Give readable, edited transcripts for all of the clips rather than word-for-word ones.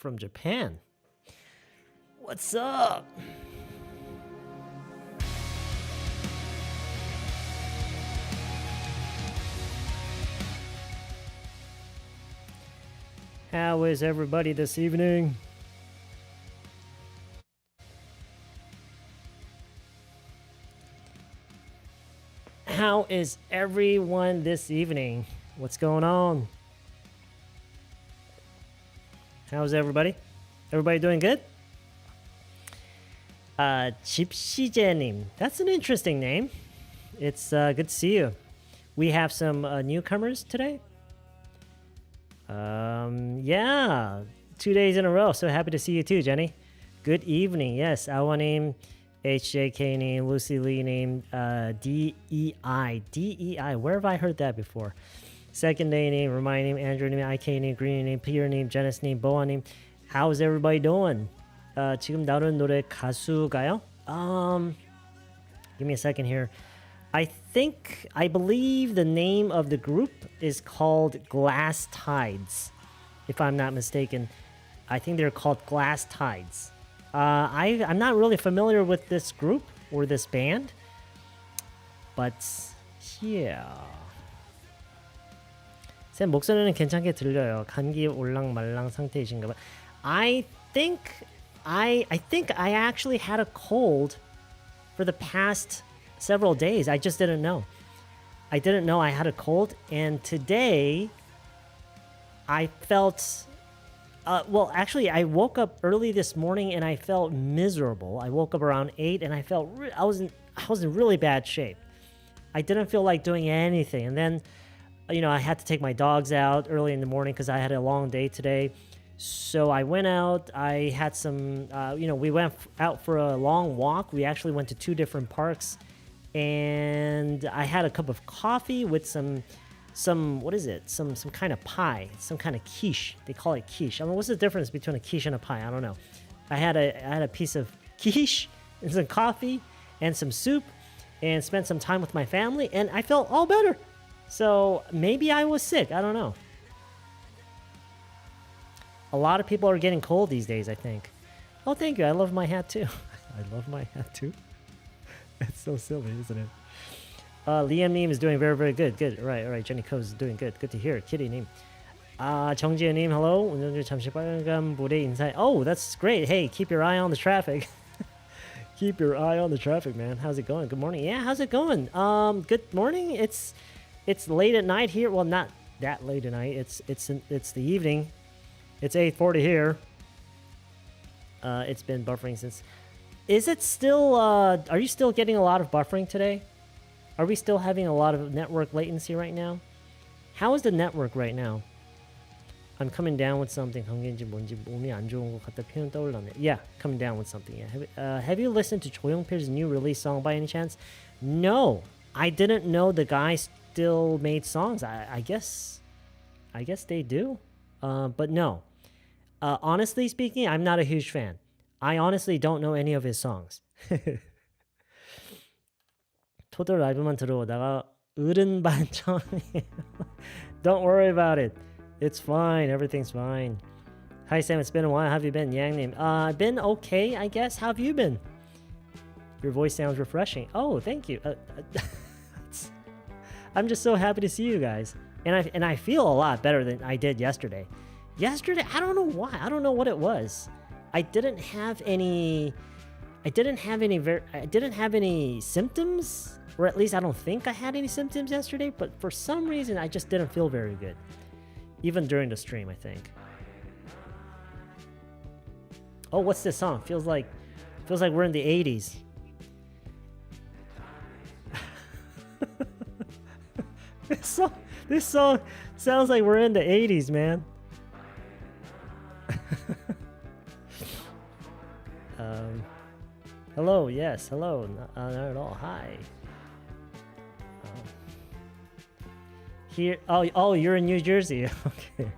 from Japan. What's up? How is everybody this evening? How is everyone this evening? What's going on? How's everybody? Everybody doing good? Chipsije님. That's an interesting name. It's good to see you. We have some newcomers today. Yeah, 2 days in a row. So happy to see you too, Jenny. Good evening. Yes, Awanim, HJK name, Lucy Lee name, DEI. DEI. Where have I heard that before? Second day name, Remind name, Andrew name, IK name, Green name, Peter name, Janice name, Boa name. How's everybody doing? 지금 나오는 노래 가수가요? Give me a second here. I believe the name of the group is called Glass Tides, if I'm not mistaken. I think they're called Glass Tides. I'm not really familiar with this group or this band, but yeah. 쌤 목소리는 괜찮게 들려요. 감기 올랑말랑 상태이신가 봐. I think I actually had a cold for the past several days. I just didn't know. I didn't know I had a cold, and today I felt well, actually I woke up early this morning and I felt miserable. I woke up around 8 and I felt I was in really bad shape. I didn't feel like doing anything, and then I had to take my dogs out early in the morning because I had a long day today. So I went out. I had some we went out for a long walk. We actually went to 2 different parks. And I had a cup of coffee with some what is it? Some kind of pie, some kind of quiche. They call it quiche. I mean, what's the difference between a quiche and a pie? I don't know. I had a piece of quiche and some coffee and some soup and spent some time with my family, and I felt all better. So maybe I was sick. I don't know. A lot of people are getting cold these days, I think. Oh, thank you. I love my hat too. I love my hat too. It's so silly, isn't it? Liam Neem is doing very, very good. Good. All right. Jenny Coe is doing good. Good to hear. Kitty Neem. 정지현 Neem, hello. 운전중 잠시 빨간불에 인사해. Oh, that's great. Hey, keep your eye on the traffic. Keep your eye on the traffic, man. How's it going? Good morning. Yeah, how's it going? Good morning. It's late at night here. Well, not that late at night. It's the evening. It's 8:40 here. It's been buffering since. Is it still, are you still getting a lot of buffering today? Are we still having a lot of network latency right now? How is the network right now? I'm coming down with something. 감기인지 뭔지 몸이 안 좋은 것 같다 표현 떠올랐네. Yeah, coming down with something. Yeah. Have you listened to 조용필's new release song by any chance? No, I didn't know the guy still made songs. I guess they do. But no. Honestly speaking, I'm not a huge fan. I honestly don't know any of his songs. 토돌 라이브만 들어오다가 어른 반전이에요. Don't worry about it. It's fine. Everything's fine. Hi Sam, it's been a while. How have you been, Yangnim? I've been okay, I guess. How have you been? Your voice sounds refreshing. Oh, thank you. I'm just so happy to see you guys. And I feel a lot better than I did yesterday. Yesterday, I don't know why. I don't know what it was. I didn't have any symptoms, or at least I don't think I had any symptoms yesterday, but for some reason I just didn't feel very good. Even during the stream, I think. Oh, what's this song? Feels like we're in the 80s. This song sounds like we're in the 80s, man. Hello, yes, hello, not at all, hi. Here, oh, you're in New Jersey, okay.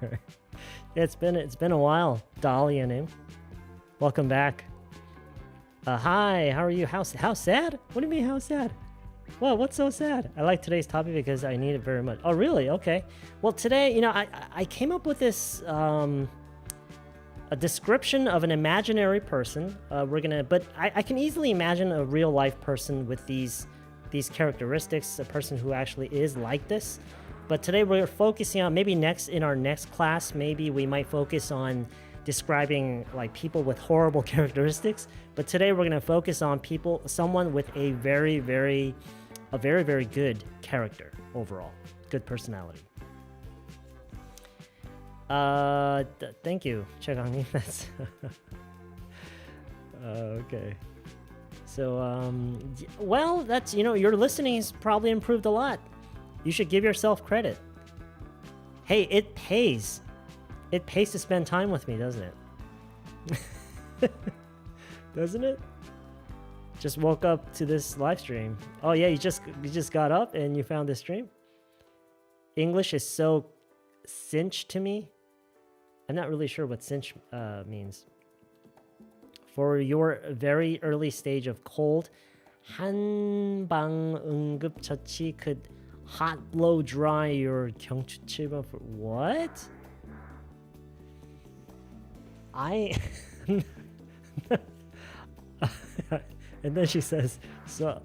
It's been a while, Dolly and him. Welcome back. Hi, how are you? How sad? What do you mean, how sad? Well, what's so sad? I like today's topic because I need it very much. Oh, really? Okay. Well, today, I came up with this a description of an imaginary person. But I can easily imagine a real life person with these characteristics, a person who actually is like this. But today we're focusing on, maybe in our next class, maybe we might focus on describing like people with horrible characteristics. But today we're going to focus on someone with a very, very good character overall, good personality. Thank you, 최강님. That's okay. So, well, that's, your listening has probably improved a lot. You should give yourself credit. Hey, it pays. It pays to spend time with me, doesn't it? Doesn't it? Just woke up to this live stream. Oh yeah, you just got up and you found this stream? English is so cinch to me. I'm not really sure what cinch means. For your very early stage of cold, 한방 응급처치 could hot blow dry your 경추 7번 for what? And then she says, so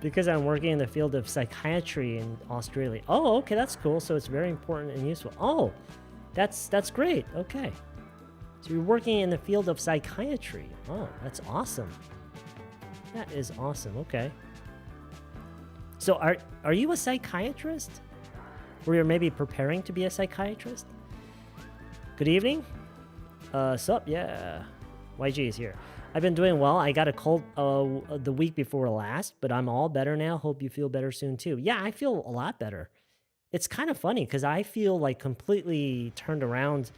because I'm working in the field of psychiatry in Australia. Oh, okay, that's cool. So it's very important and useful. Oh, that's great. Okay. So you're working in the field of psychiatry. Oh, that's awesome. That is awesome. Okay. So are you a psychiatrist? Or you're maybe preparing to be a psychiatrist? Good evening. Sup? Yeah. YG is here. I've been doing well. I got a cold the week before last, but I'm all better now. Hope you feel better soon too. Yeah, I feel a lot better. It's kind of funny because I feel like completely turned around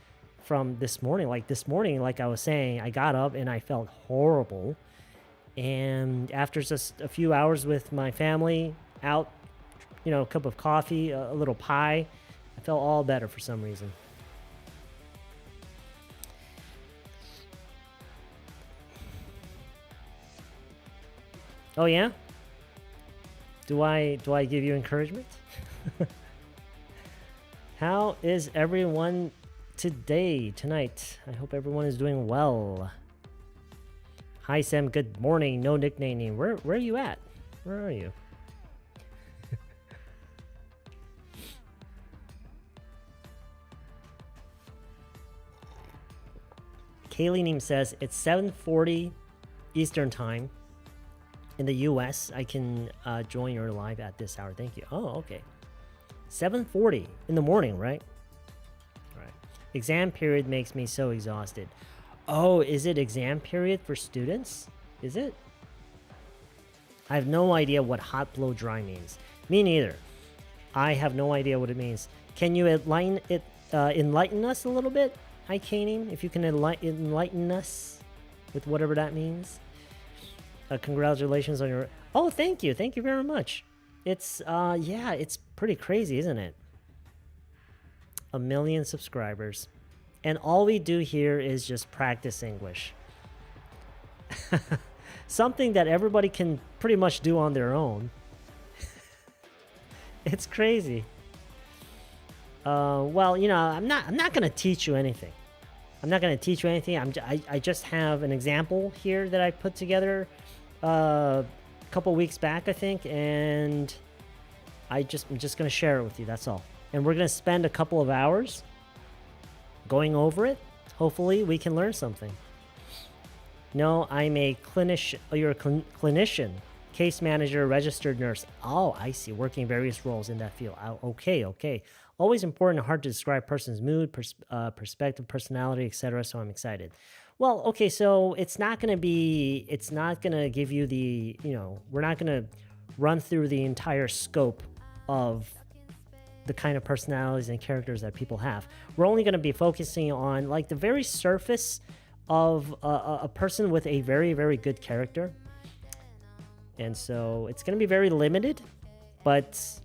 from this morning. Like this morning, like I was saying, I got up and I felt horrible. And after just a few hours with my family, out, a cup of coffee, a little pie, I felt all better for some reason. Oh yeah? Do I give you encouragement? How is everyone tonight? I hope everyone is doing well. Hi Sam, good morning. No nicknaming. Where are you at? Where are you? Kaylee Neem says it's 7:40 Eastern time. In the US, I can join your live at this hour. Thank you. Oh, okay. 7:40 in the morning, right? All right. Exam period makes me so exhausted. Oh, is it exam period for students? Is it? I have no idea what hot blow dry means. Me neither. I have no idea what it means. Can you enlighten us a little bit? Hi, Kanim. If you can enlighten us with whatever that means. Congratulations on your... Oh, thank you. Thank you very much. It's, yeah, it's pretty crazy, isn't it? 1 million subscribers. And all we do here is just practice English. Something that everybody can pretty much do on their own. It's crazy. Well, I'm not going to teach you anything. I just have an example here that I put together a couple weeks back, I think, and I'm just going to share it with you. That's all. And we're going to spend a couple of hours going over it. Hopefully, we can learn something. No, I'm a clinician. Oh, you're a clinician, case manager, registered nurse. Oh, I see. Working various roles in that field. Oh, okay. Always important and hard to describe person's mood, perspective, personality, etc. So I'm excited. Well, okay, so it's not going to give you the, we're not going to run through the entire scope of the kind of personalities and characters that people have. We're only going to be focusing on like the very surface of a person with a very, very good character. And so it's going to be very limited, but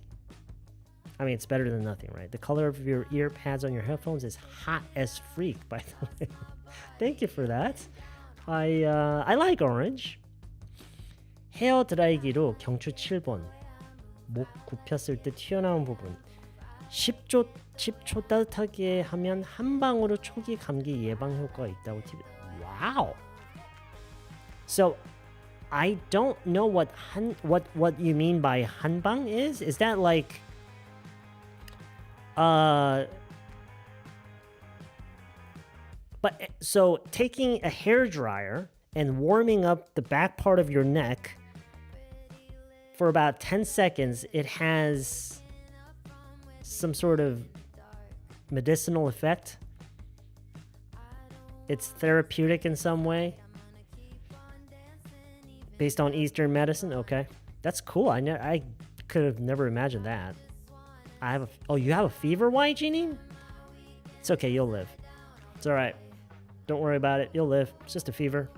I mean, it's better than nothing, right? The color of your ear pads on your headphones is hot as freak, by the way. Thank you for that. I like orange. 헤어 드라이기로 경추 7번 목 굽혔을 때 튀어나온 부분 10초 따뜻하게 하면 한 방으로 초기 감기 예방 효과가 있다고 TV. Wow. So I don't know what you mean by 한방 is. Is that like but so taking a hair dryer and warming up the back part of your neck for about 10 seconds, it has some sort of medicinal effect. It's therapeutic in some way. Based on Eastern medicine? Okay. That's cool. I could have never imagined that. You have a fever? Why, Jeannie? It's okay, you'll live. It's alright. Don't worry about it. You'll live. It's just a fever.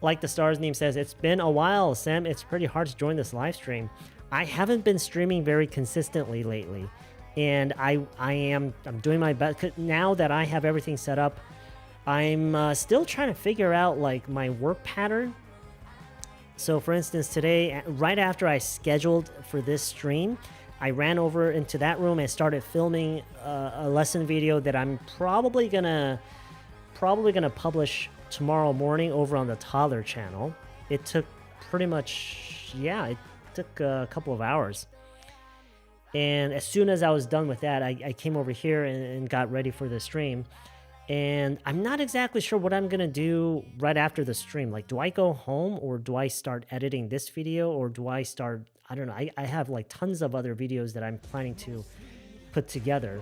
Like the Stars name says, it's been a while, Sam. It's pretty hard to join this live stream. I haven't been streaming very consistently lately. And I'm doing my best. Now that I have everything set up, I'm still trying to figure out like my work pattern. So for instance, today, right after I scheduled for this stream, I ran over into that room and started filming a lesson video that I'm probably gonna publish tomorrow morning over on the Toddler channel. It took pretty much, it took a couple of hours. And as soon as I was done with that, I came over here and got ready for the stream. And I'm not exactly sure what I'm gonna do right after the stream. Like, do I go home or do I start editing this video or do I start, I don't know. I have like tons of other videos that I'm planning to put together.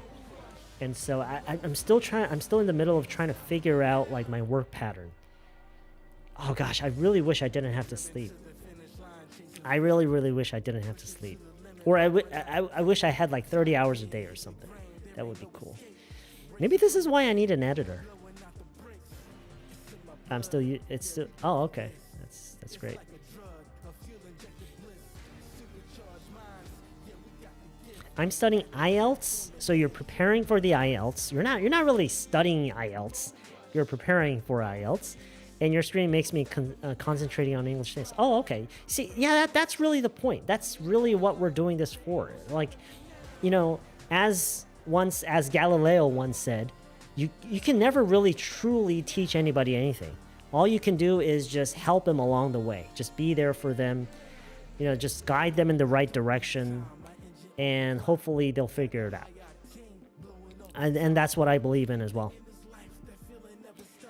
And so I'm still in the middle of trying to figure out like my work pattern. Oh gosh, I really wish I didn't have to sleep. I really, really wish I didn't have to sleep. Or I wish I had like 30 hours a day or something. That would be cool. Maybe this is why I need an editor. Oh, okay. That's great. I'm studying IELTS, so you're preparing for the IELTS. You're not really studying IELTS. You're preparing for IELTS, and your stream makes me concentrating on English things. Oh, okay. See, yeah, that's really the point. That's really what we're doing this for. Like, as Galileo once said, you can never really truly teach anybody anything. All you can do is just help them along the way. Just be there for them. Just guide them in the right direction. And hopefully they'll figure it out. And that's what I believe in as well.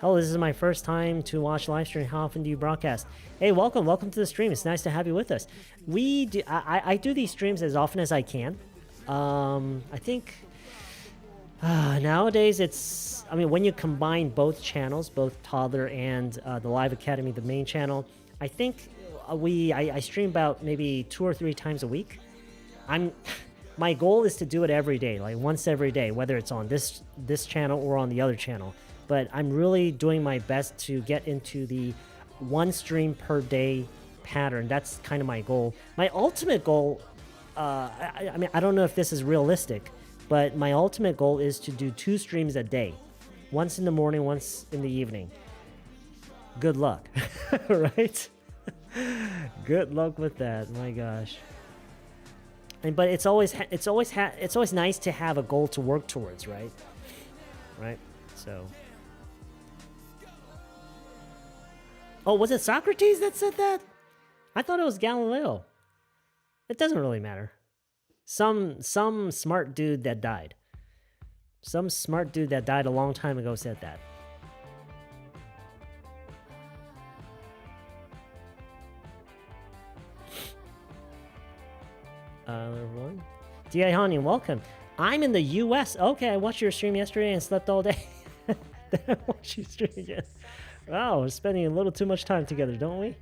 Hello, this is my first time to watch live stream. How often do you broadcast? Hey, welcome to the stream. It's nice to have you with us. I do these streams as often as I can. I think nowadays when you combine both channels, both Toddler and the Live Academy, the main channel, I think I stream about maybe 2 or 3 times a week. My goal is to do it every day, like once every day, whether it's on this channel or on the other channel. But I'm really doing my best to get into the 1 stream per day pattern. That's kind of my goal. My ultimate goal, I don't know if this is realistic, but my ultimate goal is to do 2 streams a day. Once in the morning, once in the evening. Good luck, right? Good luck with that. My gosh. But it's always nice to have a goal to work towards, right? Right? So. Oh, was it Socrates that said that? I thought it was Galileo. It doesn't really matter. Some smart dude that died. Some smart dude that died a long time ago said that. Everyone. D.I. Honey, welcome. I'm in the U.S. Okay, I watched your stream yesterday and slept all day. Then I watched you stream again. Wow, we're spending a little too much time together, don't we?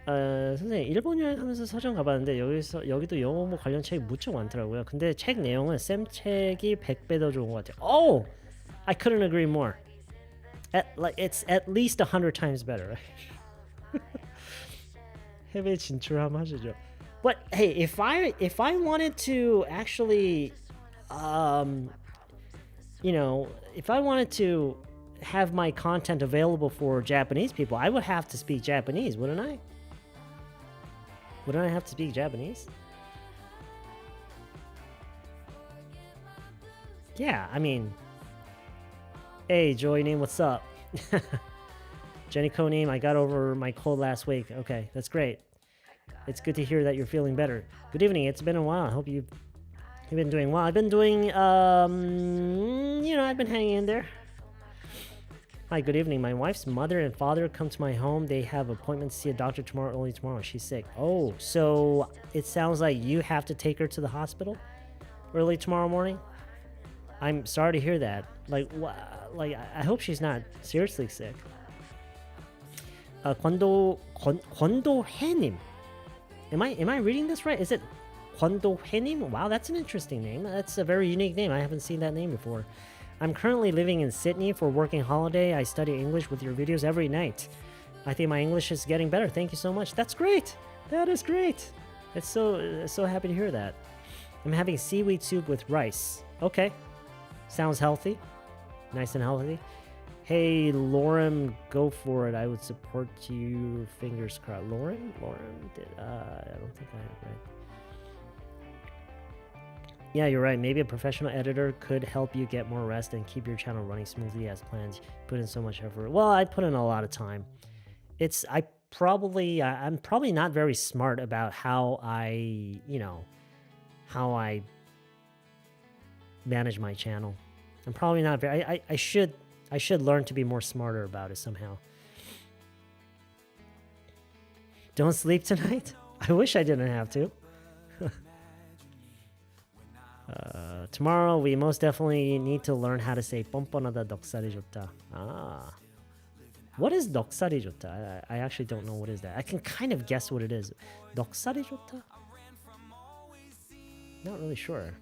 선생님, 일본 여행하면서 서점 가봤는데 여기도 영어 공부 관련 책이 무척 많더라고요. 근데 책 내용은 쌤 책이 100배 더 좋은 것 같아요. Oh! I couldn't agree more. It's at least 100 times better, right? 해외 진출하면 하시죠. But hey, if I wanted to actually, if I wanted to have my content available for Japanese people, I would have to speak Japanese, wouldn't I? Wouldn't I have to speak Japanese? Yeah, I mean, hey, Joy Name, what's up? Jenny Konim, I got over my cold last week. Okay, that's great. It's good to hear that you're feeling better. Good evening. It's been a while. I hope you've been doing well. I've been doing, I've been hanging in there. Hi, good evening. My wife's mother and father come to my home. They have appointments to see a doctor early tomorrow. She's sick. Oh, so it sounds like you have to take her to the hospital early tomorrow morning? I'm sorry to hear that. I hope she's not seriously sick. 권도해님. Am I reading this right? Is it 권도해님? Wow, that's an interesting name. That's a very unique name. I haven't seen that name before. I'm currently living in Sydney for working holiday. I study English with your videos every night. I think my English is getting better. Thank you so much. That's great. That is great. It's so happy to hear that. I'm having seaweed soup with rice. Okay. Sounds healthy. Nice and healthy. Hey, Lauren, go for it. I would support you. Fingers crossed. Lauren? I don't think I have it right. Yeah, you're right. Maybe a professional editor could help you get more rest and keep your channel running smoothly as planned. Put in so much effort. Well, I put in a lot of time. I'm probably not very smart about how I manage my channel. I'm probably not very. I should learn to be more smarter about it somehow. Don't sleep tonight? I wish I didn't have to. Tomorrow we most definitely need to learn how to say 뻔뻔하다 넉살이 좋다. Ah. What is 넉살이 좋다? I actually don't know what is that. I can kind of guess what it is. 넉살이 좋다? Not really sure.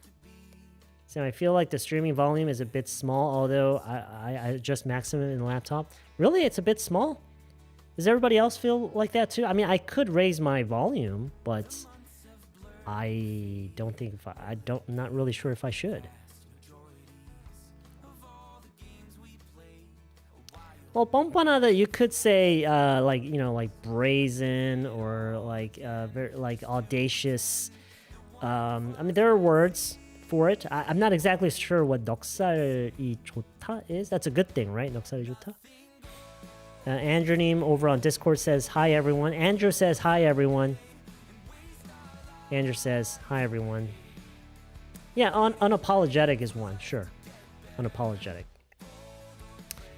So I feel like the streaming volume is a bit small, although I adjust maximum in the laptop. Really? It's a bit small? Does everybody else feel like that too? I mean, I could raise my volume, but I don't think I'm not really sure if I should. Well, 뻔뻔하다, you could say like brazen or very audacious. I mean, there are words for it. I'm not exactly sure what 넉살이 좋다 is. That's a good thing, right? 넉살이 좋다. Andrew over on Discord says hi everyone. Andrew says hi everyone. Andrew says hi everyone. Yeah, unapologetic is one, sure. Unapologetic.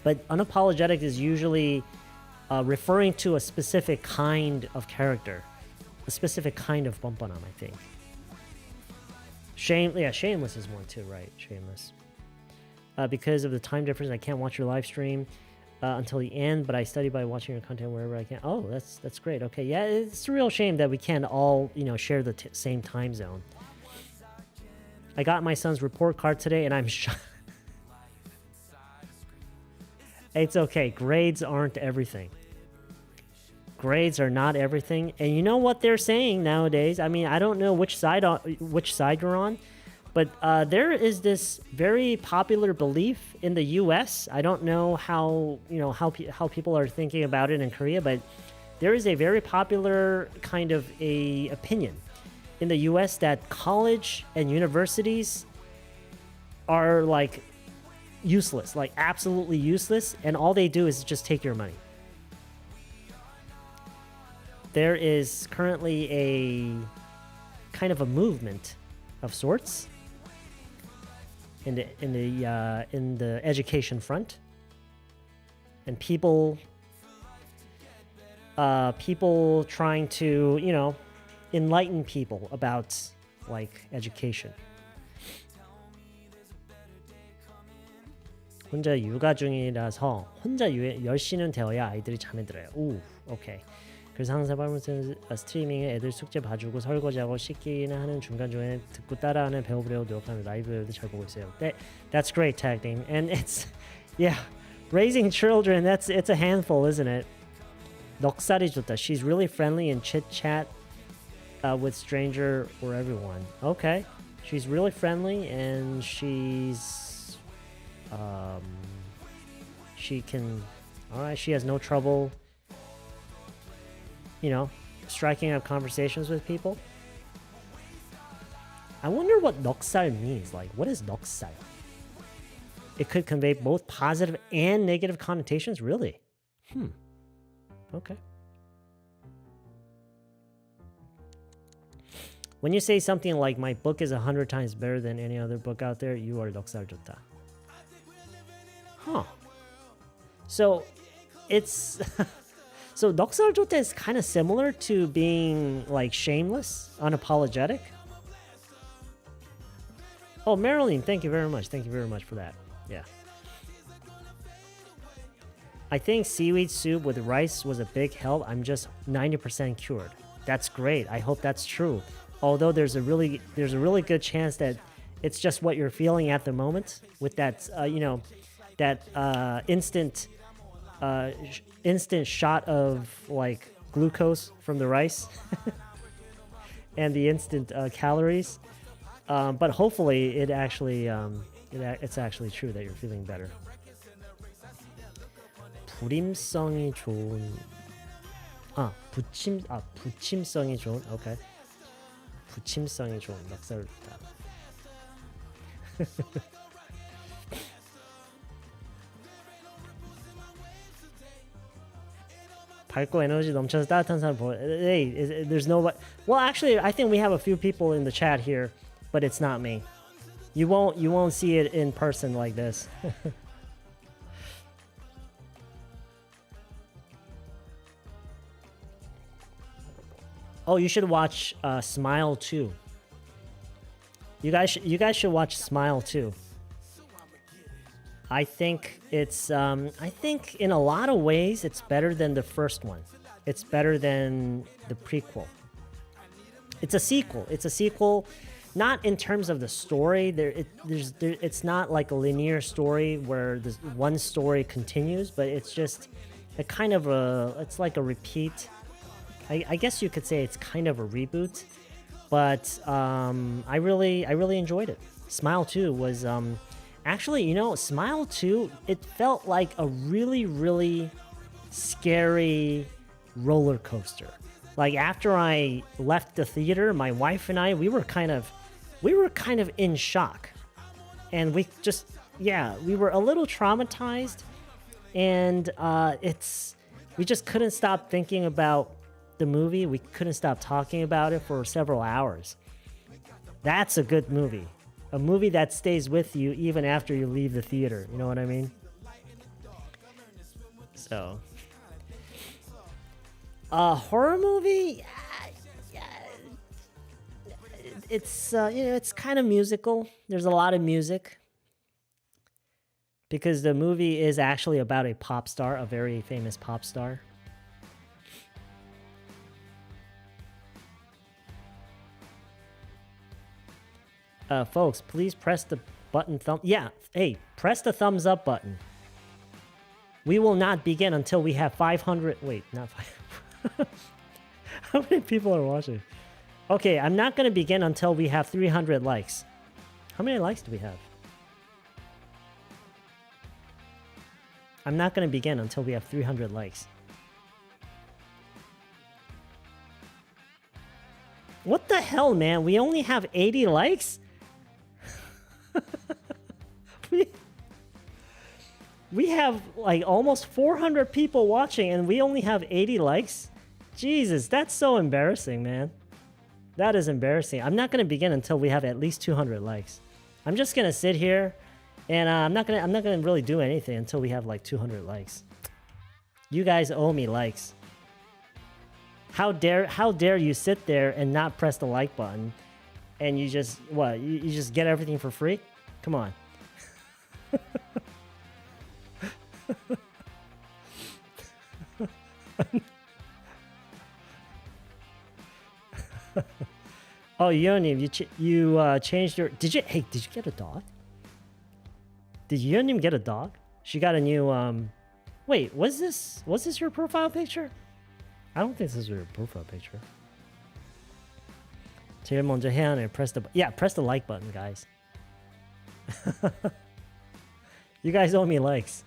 But unapologetic is usually referring to a specific kind of character, a specific kind of 뻔뻔함, I think. Shameless is one too, right? Shameless. Because of the time difference, I can't watch your live stream until the end, but I study by watching your content wherever I can. Oh, that's great. Okay, yeah, it's a real shame that we can't all share the same time zone. I got my son's report card today, and I'm shocked. It's okay. Grades aren't everything. Grades are not everything. And you know what they're saying nowadays? I mean, I don't know which side you're on, but there is this very popular belief in the U.S. I don't know how people are thinking about it in Korea, but there is a very popular kind of a opinion in the U.S. that college and universities are like useless, like absolutely useless, and all they do is just take your money. There is currently a kind of a movement of sorts in the education front, and people trying to enlighten people about like education. 혼자 육아 중이라서 혼자 10시는 되어야 아이들이 잠에 들어요. 오, 오케이. 그래서 항상 밤새 스트리밍에 애들 숙제 봐주고 설거지하고 씻기는 하는 중간중간에 듣고 따라하는 배워보려고 노력하는 라이브도 잘 보고 있어요. That's great, tag team. And raising children, it's a handful, isn't it? 넉살이 좋다. She's really friendly and chit-chat with stranger or everyone. Okay. She's really friendly and she has no trouble striking up conversations with people. I wonder what 넉살 means. Like, what is 넉살? it could convey both positive and negative connotations. Really? Okay. When you say something like my book is 100 times better than any other book out there, you are 넉살 좋다. Huh. So it's so 넉살 좋다 is kind of similar to being like shameless, unapologetic. Oh, Marilyn, thank you very much. Thank you very much for that. Yeah. I think seaweed soup with rice was a big help. I'm just 90% cured. That's great. I hope that's true. Although there's a really good chance that it's just what you're feeling at the moment with that instant shot of like glucose from the rice and the instant calories. But hopefully it actually it's actually true that you're feeling better. 불임성이 좋은 부침성이 좋은 okay. 부침성이 좋은 넉살 좋다. 밝고 에너지 넘쳐서 따뜻한 사람 보여. Hey, there's no. Well, actually, I think we have a few people in the chat here, but it's not me. You won't see it in person like this. Oh, you should watch Smile 2. You guys should watch Smile 2. I think it's I think in a lot of ways it's better than the first one. It's better than the prequel. It's a sequel. It's a sequel, not in terms of the story. It's not like a linear story where this one story continues, but it's just it's like a repeat. I guess you could say it's kind of a reboot, but I really enjoyed it. Smile 2 was actually, Smile 2, it felt like a really, really scary roller coaster. Like after I left the theater, my wife and I, we were kind of in shock. And we were a little traumatized, and we just couldn't stop thinking about the movie. We couldn't stop talking about it for several hours. That's a good movie. A movie that stays with you even after you leave the theater. You know what I mean? So, a horror movie, it's it's kind of musical. There's a lot of music because the movie is actually about a pop star, a very famous pop star. Folks, please press the button press the thumbs up button. We will not begin until we have 500. Wait, not 5. How many people are watching? Okay, I'm not going to begin until we have 300 likes. How many likes do we have? I'm not going to begin until we have 300 likes. What the hell, man? We only have 80 likes? We have like almost 400 people watching and we only have 80 likes? Jesus, that's so embarrassing, man. That is embarrassing. I'm not going to begin until we have at least 200 likes. I'm just going to sit here and I'm not going to really do anything until we have like 200 likes. You guys owe me likes. How dare you sit there and not press the like button and you just you just get everything for free? Come on. Oh, Yeonim, you changed your. Did you get a dog? Did Yeonim get a dog? She got a new. Wait, was this your profile picture? I don't think this is your profile picture. 제일 먼저 해야 하네. Press the like button, guys. You guys owe me likes.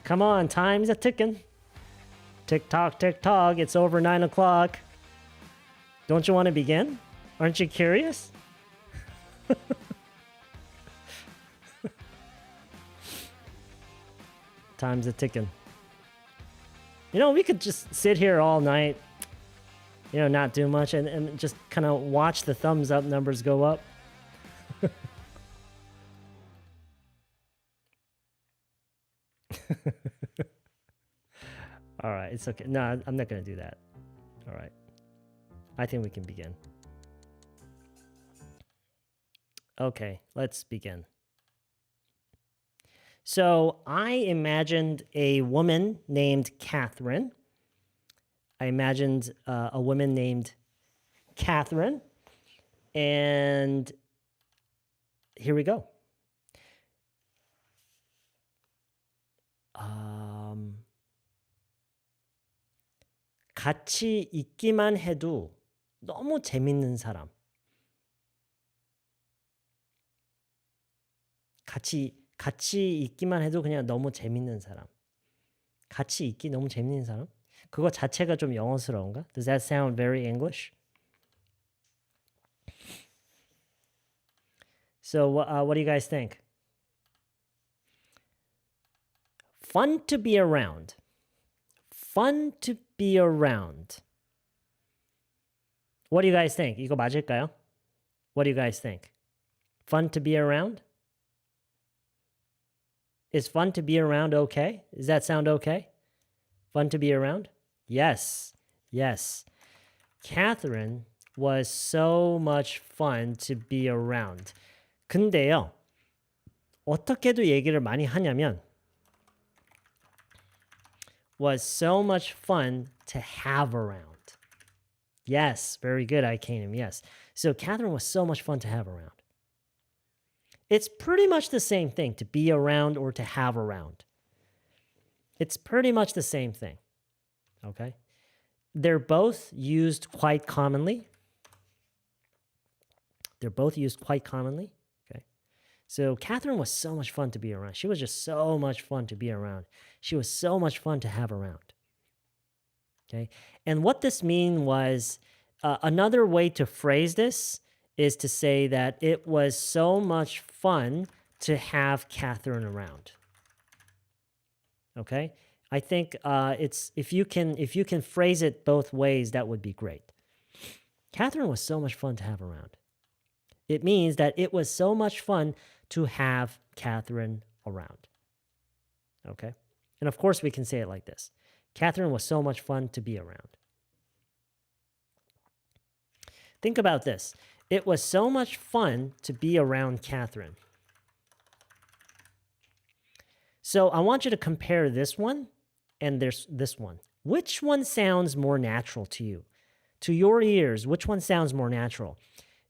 Come on, time's a ticking. Tick tock, it's over 9 o'clock. Don't you want to begin? Aren't you curious? Time's a ticking. We could just sit here all night, not do much and just kind of watch the thumbs up numbers go up. All right, it's okay. No, I'm not going to do that. All right. I think we can begin. Okay, let's begin. So I imagined a woman named Catherine. I imagined a woman named Catherine. And here we go. 같이 있기만 해도 너무 재밌는 사람. 같이 있기만 해도 그냥 너무 재밌는 사람. 같이 있기 너무 재밌는 사람? 그거 자체가 좀 영어스러운가? Does that sound very English? So what do you guys think? Fun to be around. Fun to be around. What do you guys think? 이거 맞을까요? What do you guys think? Fun to be around? Is fun to be around okay? Does that sound okay? Fun to be around? Yes. Yes. Catherine was so much fun to be around. 근데요. 어떻게도 얘기를 많이 하냐면 was so much fun to have around. Yes, very good, Ikanim. Yes. So Catherine was so much fun to have around. It's pretty much the same thing, to be around or to have around. It's pretty much the same thing. Okay? They're both used quite commonly. They're both used quite commonly. Okay? So Catherine was so much fun to be around. She was just so much fun to be around. She was so much fun to have around. Okay? And what this mean was, another way to phrase this is to say that it was so much fun to have Catherine around. Okay? I think it's if you can phrase it both ways, that would be great. Catherine was so much fun to have around. It means that it was so much fun to have Catherine around. Okay? And of course we can say it like this. Catherine was so much fun to be around. Think about this. It was so much fun to be around Catherine. So I want you to compare this one and this one. Which one sounds more natural to you? To your ears, which one sounds more natural?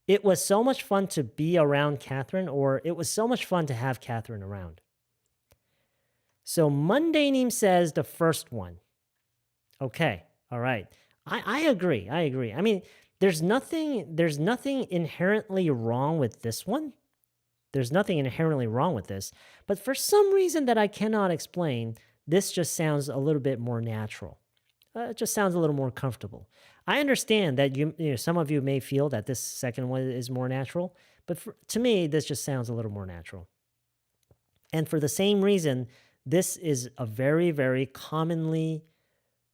It was so much fun to be around Catherine, or it was so much fun to have Catherine around? So Mondaynim says the first one. Okay, all right. I agree. I mean, there's nothing inherently wrong with this one. There's nothing inherently wrong with this. But for some reason that I cannot explain, this just sounds a little bit more natural. It just sounds a little more comfortable. I understand that some of you may feel that this second one is more natural, but to me, this just sounds a little more natural. And for the same reason, this is a very, very commonly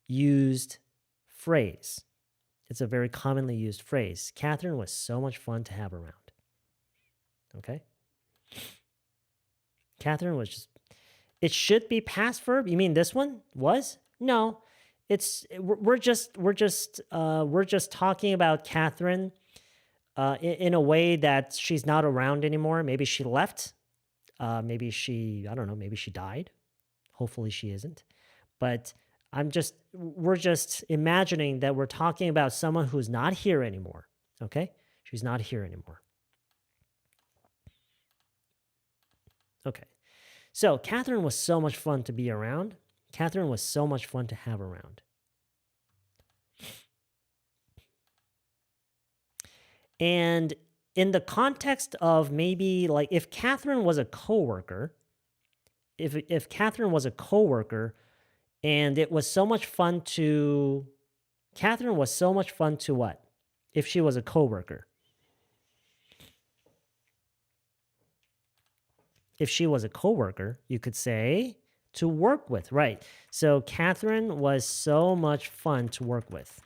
used phrase. It's a very commonly used phrase. Catherine was so much fun to have around. Okay? Catherine was just... It should be past verb. You mean this one was? No. We're just talking about Catherine in a way that she's not around anymore. Maybe she left. Maybe she died. Hopefully she isn't. But we're just imagining that we're talking about someone who's not here anymore. Okay? She's not here anymore. Okay. So Catherine was so much fun to be around. Catherine was so much fun to have around. And in the context of maybe like if Catherine was a coworker, if Catherine was a coworker and it was so much fun to... Catherine was so much fun to what? If she was a coworker. if she was a coworker, you could say to work with, right? So Catherine was so much fun to work with.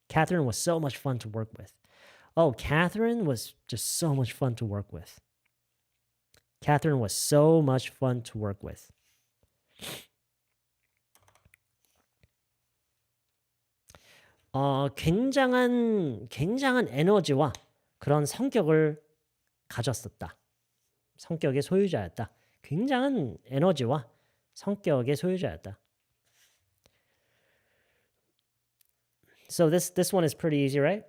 Catherine was so much fun to work with. Oh, Catherine was just so much fun to work with. Catherine was so much fun to work with. 굉장한 에너지와 그런 성격을 가졌었다. 성격의 소유자였다. 굉장한 에너지와 성격의 소유자였다. So this one is pretty easy, right?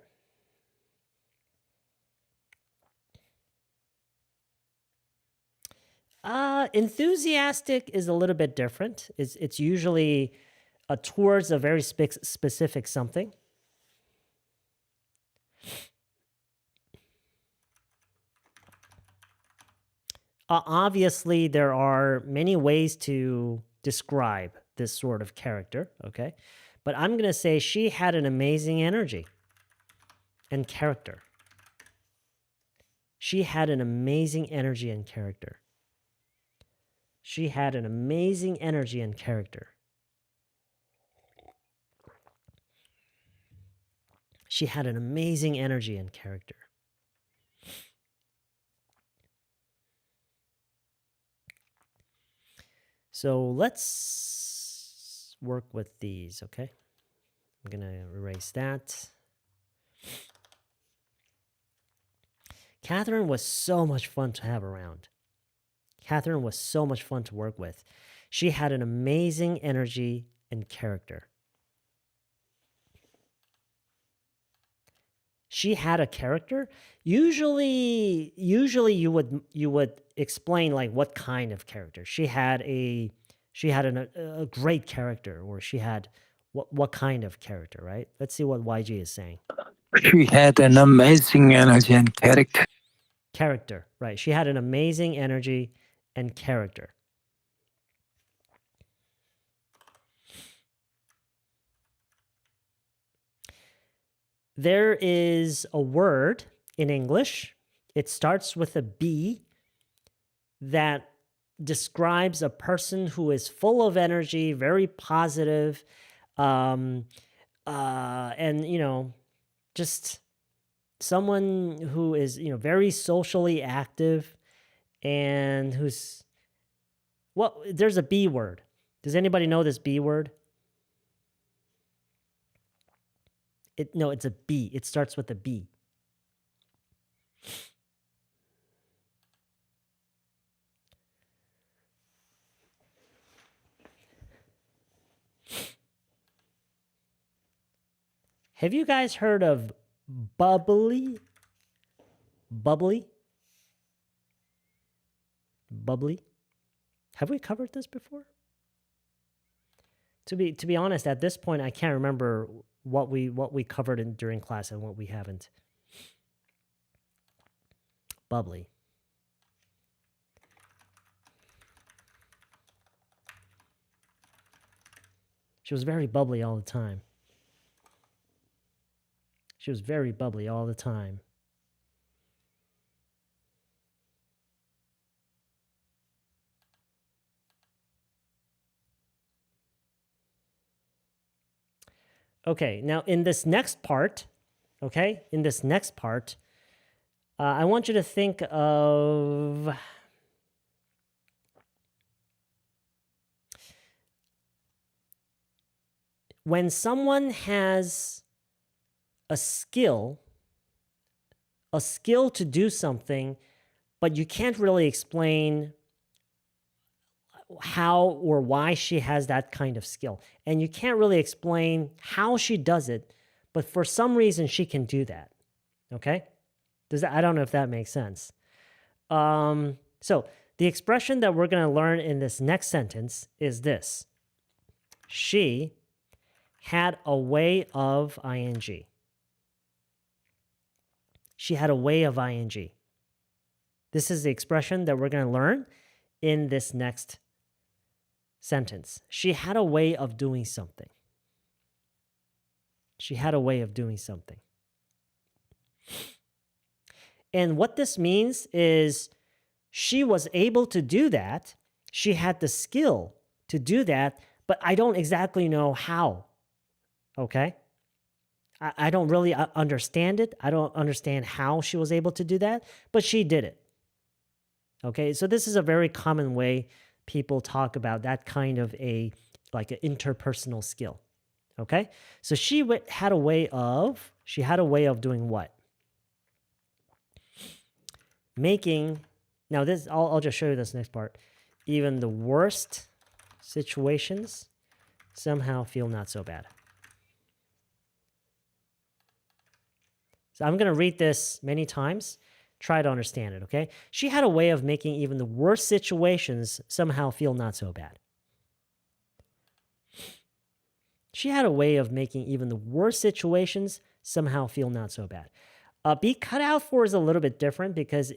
Enthusiastic is a little bit different. It's usually towards a very specific something. Obviously, there are many ways to describe this sort of character, okay? But I'm going to say she had an amazing energy and character. She had an amazing energy and character. She had an amazing energy and character. She had an amazing energy and character. So let's work with these, okay? I'm going to erase that. Catherine was so much fun to have around. Catherine was so much fun to work with. She had an amazing energy and character. She had a character. Usually you would explain like what kind of character. She had a great character, or she had what kind of character, right? Let's see what YG is saying. She had an amazing energy and character. Character, right? She had an amazing energy and character. There is a word in English. It starts with a B that describes a person who is full of energy, very positive, and just someone who is very socially active, and who's there's a B word. Does anybody know this B word? No, it's a B. It starts with a B. Have you guys heard of bubbly? Bubbly? Bubbly? Have we covered this before? To be honest, at this point, I can't remember what we covered during class and what we haven't. Bubbly. She was very bubbly all the time. She was very bubbly all the time. Okay, now in this next part, I want you to think of when someone has a skill to do something, but you can't really explain how or why she has that kind of skill. And you can't really explain how she does it, but for some reason she can do that. Okay? I don't know if that makes sense. So the expression that we're going to learn in this next sentence is this. She had a way of ing. She had a way of ing. This is the expression that we're going to learn in this next sentence. She had a way of doing something. She had a way of doing something. And what this means is She was able to do that. She had the skill to do that, but I don't exactly know how. Okay? I don't really understand it. I don't understand how she was able to do that, but she did it. Okay? So this is a very common way people talk about that kind of an interpersonal skill. Okay? So she had a way of doing what? Making, now this, I'll just show you this next part. Even the worst situations somehow feel not so bad. So I'm going to read this many times. Try to understand it, okay? She had a way of making even the worst situations somehow feel not so bad. She had a way of making even the worst situations somehow feel not so bad. Be cut out for is a little bit different because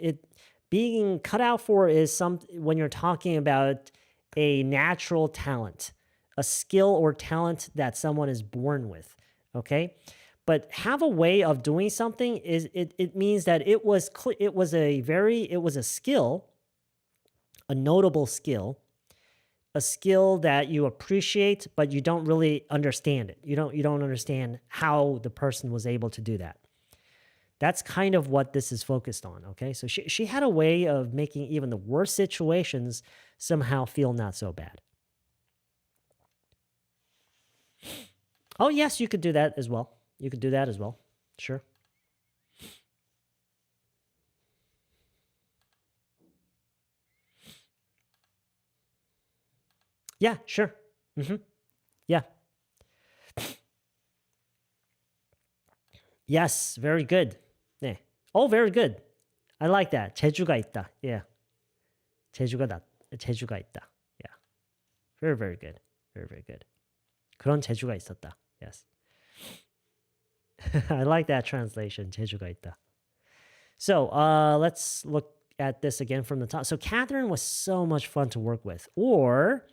being cut out for is when you're talking about a natural talent, a skill or talent that someone is born with, okay? But have a way of doing something it means that it was a skill, a notable skill, a skill that you appreciate, but you don't really understand it. You don't understand how the person was able to do that. That's kind of what this is focused on, okay? So she had a way of making even the worst situations somehow feel not so bad. Oh, yes, you could do that as well. You could do that as well. Sure. Yeah, sure. Yeah. Yes, very good. 네. Oh, very good. I like that. 재주가 있다. Yeah. 재주가 있다. Yeah. Very, very good. Very, very good. 그런 재주가 있었다. Yes. I like that translation. 재주가 있다. So let's look at this again from the top. So Catherine was so much fun to work with, or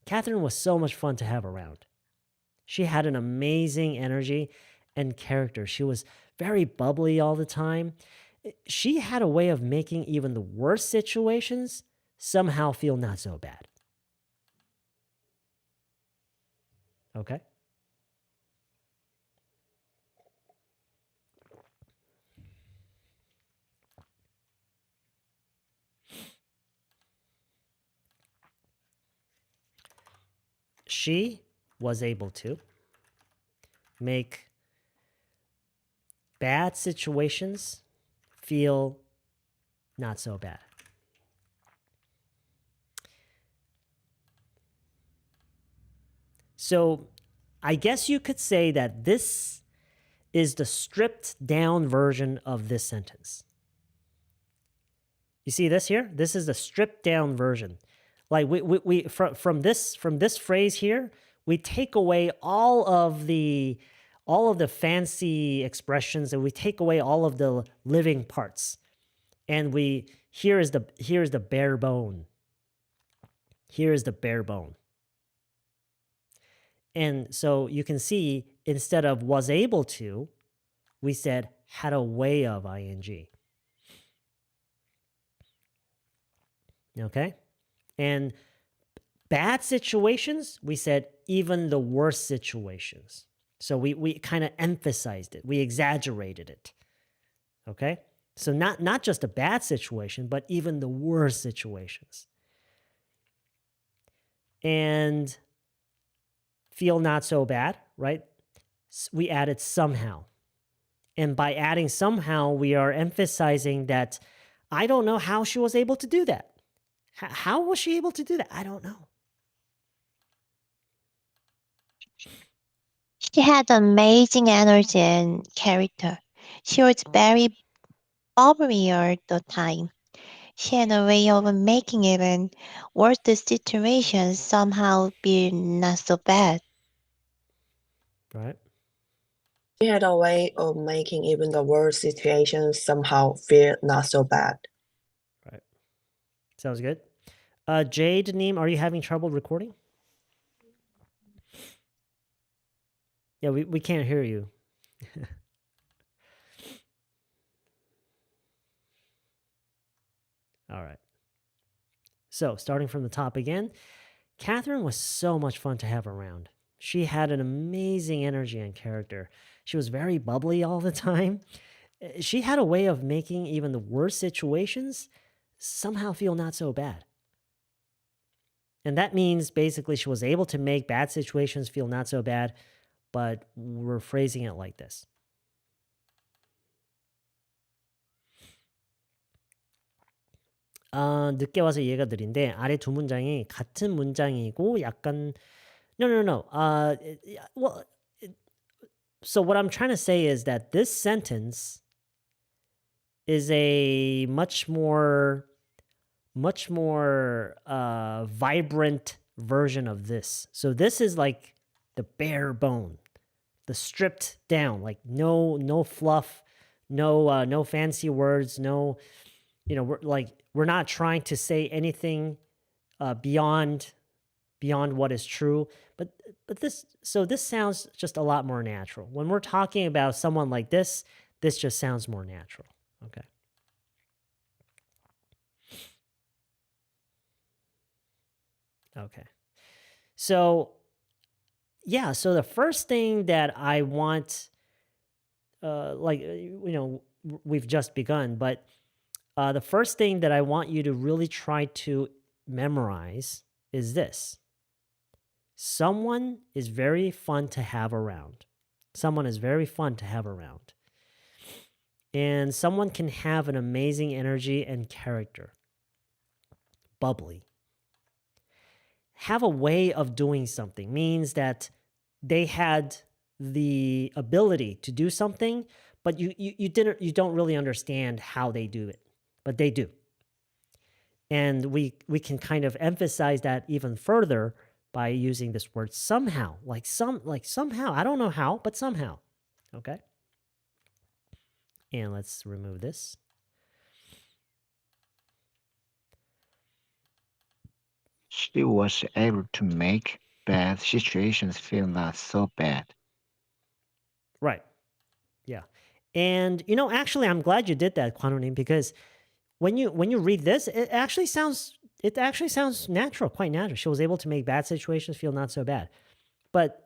Catherine was so much fun to have around. She had an amazing energy and character. She was very bubbly all the time. She had a way of making even the worst situations somehow feel not so bad. Okay? She was able to make bad situations feel not so bad. So I guess you could say that this is the stripped down version of this sentence. You see this here? This is the stripped down version. Like we from this phrase here, we take away all of the fancy expressions and we take away all of the living parts. And here is the bare bone. Here is the bare bone. And so you can see instead of was able to, we said had a way of ing. Okay? And bad situations, we said even the worst situations. So we kind of emphasized it. We exaggerated it. Okay? So not just a bad situation, but even the worst situations. And feel not so bad, right? We added somehow. And by adding somehow, we are emphasizing that I don't know how she was able to do that. How was she able to do that? I don't know. She had amazing energy and character. She was very bubbly all the time. She had a way of making even worse situations somehow be not so bad. Right? She had a way of making even the worst situations somehow feel not so bad. Right. Sounds good. Jade, Neem, are you having trouble recording? Yeah, we can't hear you. All right. So, starting from the top again, Catherine was so much fun to have around. She had an amazing energy and character. She was very bubbly all the time. She had a way of making even the worst situations somehow feel not so bad. And that means basically she was able to make bad situations feel not so bad, but we're phrasing it like this. 늦게 와서 이해가 느린데 아래 두 문장이 같은 문장이고 약간 no. Well, so what I'm trying to say is that this sentence is a much more vibrant version of this. So this is like the bare bone, the stripped down, like no fluff, no fancy words, no, we're not trying to say anything beyond what is true. But this sounds just a lot more natural. When we're talking about someone like this just sounds more natural. Okay. Okay. So, yeah, so the first thing that I want, we've just begun, but the first thing that I want you to really try to memorize is this. Someone is very fun to have around. Someone is very fun to have around. And someone can have an amazing energy and character. Bubbly. Have a way of doing something means that they had the ability to do something, but you don't really understand how they do it, but they do. And we can kind of emphasize that even further by using this word somehow, like somehow. I don't know how, but somehow. Okay? And let's remove this. She was able to make bad situations feel not so bad. Right. Yeah. And actually I'm glad you did that, Kwanunim, because when you read this, it actually sounds natural, quite natural. She was able to make bad situations feel not so bad. But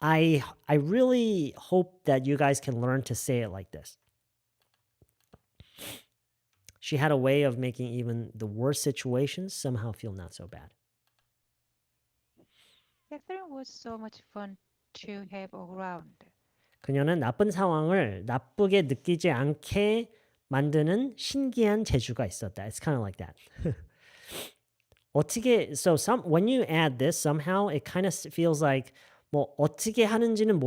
I really hope that you guys can learn to say it like this. She had a way of making even the worst situations somehow feel not so bad. Catherine was so much fun to have around. 그녀는 나쁜 상황을 나쁘게 느끼지 않게 만드는 신기한 재주가 있었다. It's kind of like that. 어떻게 when you add this somehow it kind of feels like 뭐 어떻게 하는지는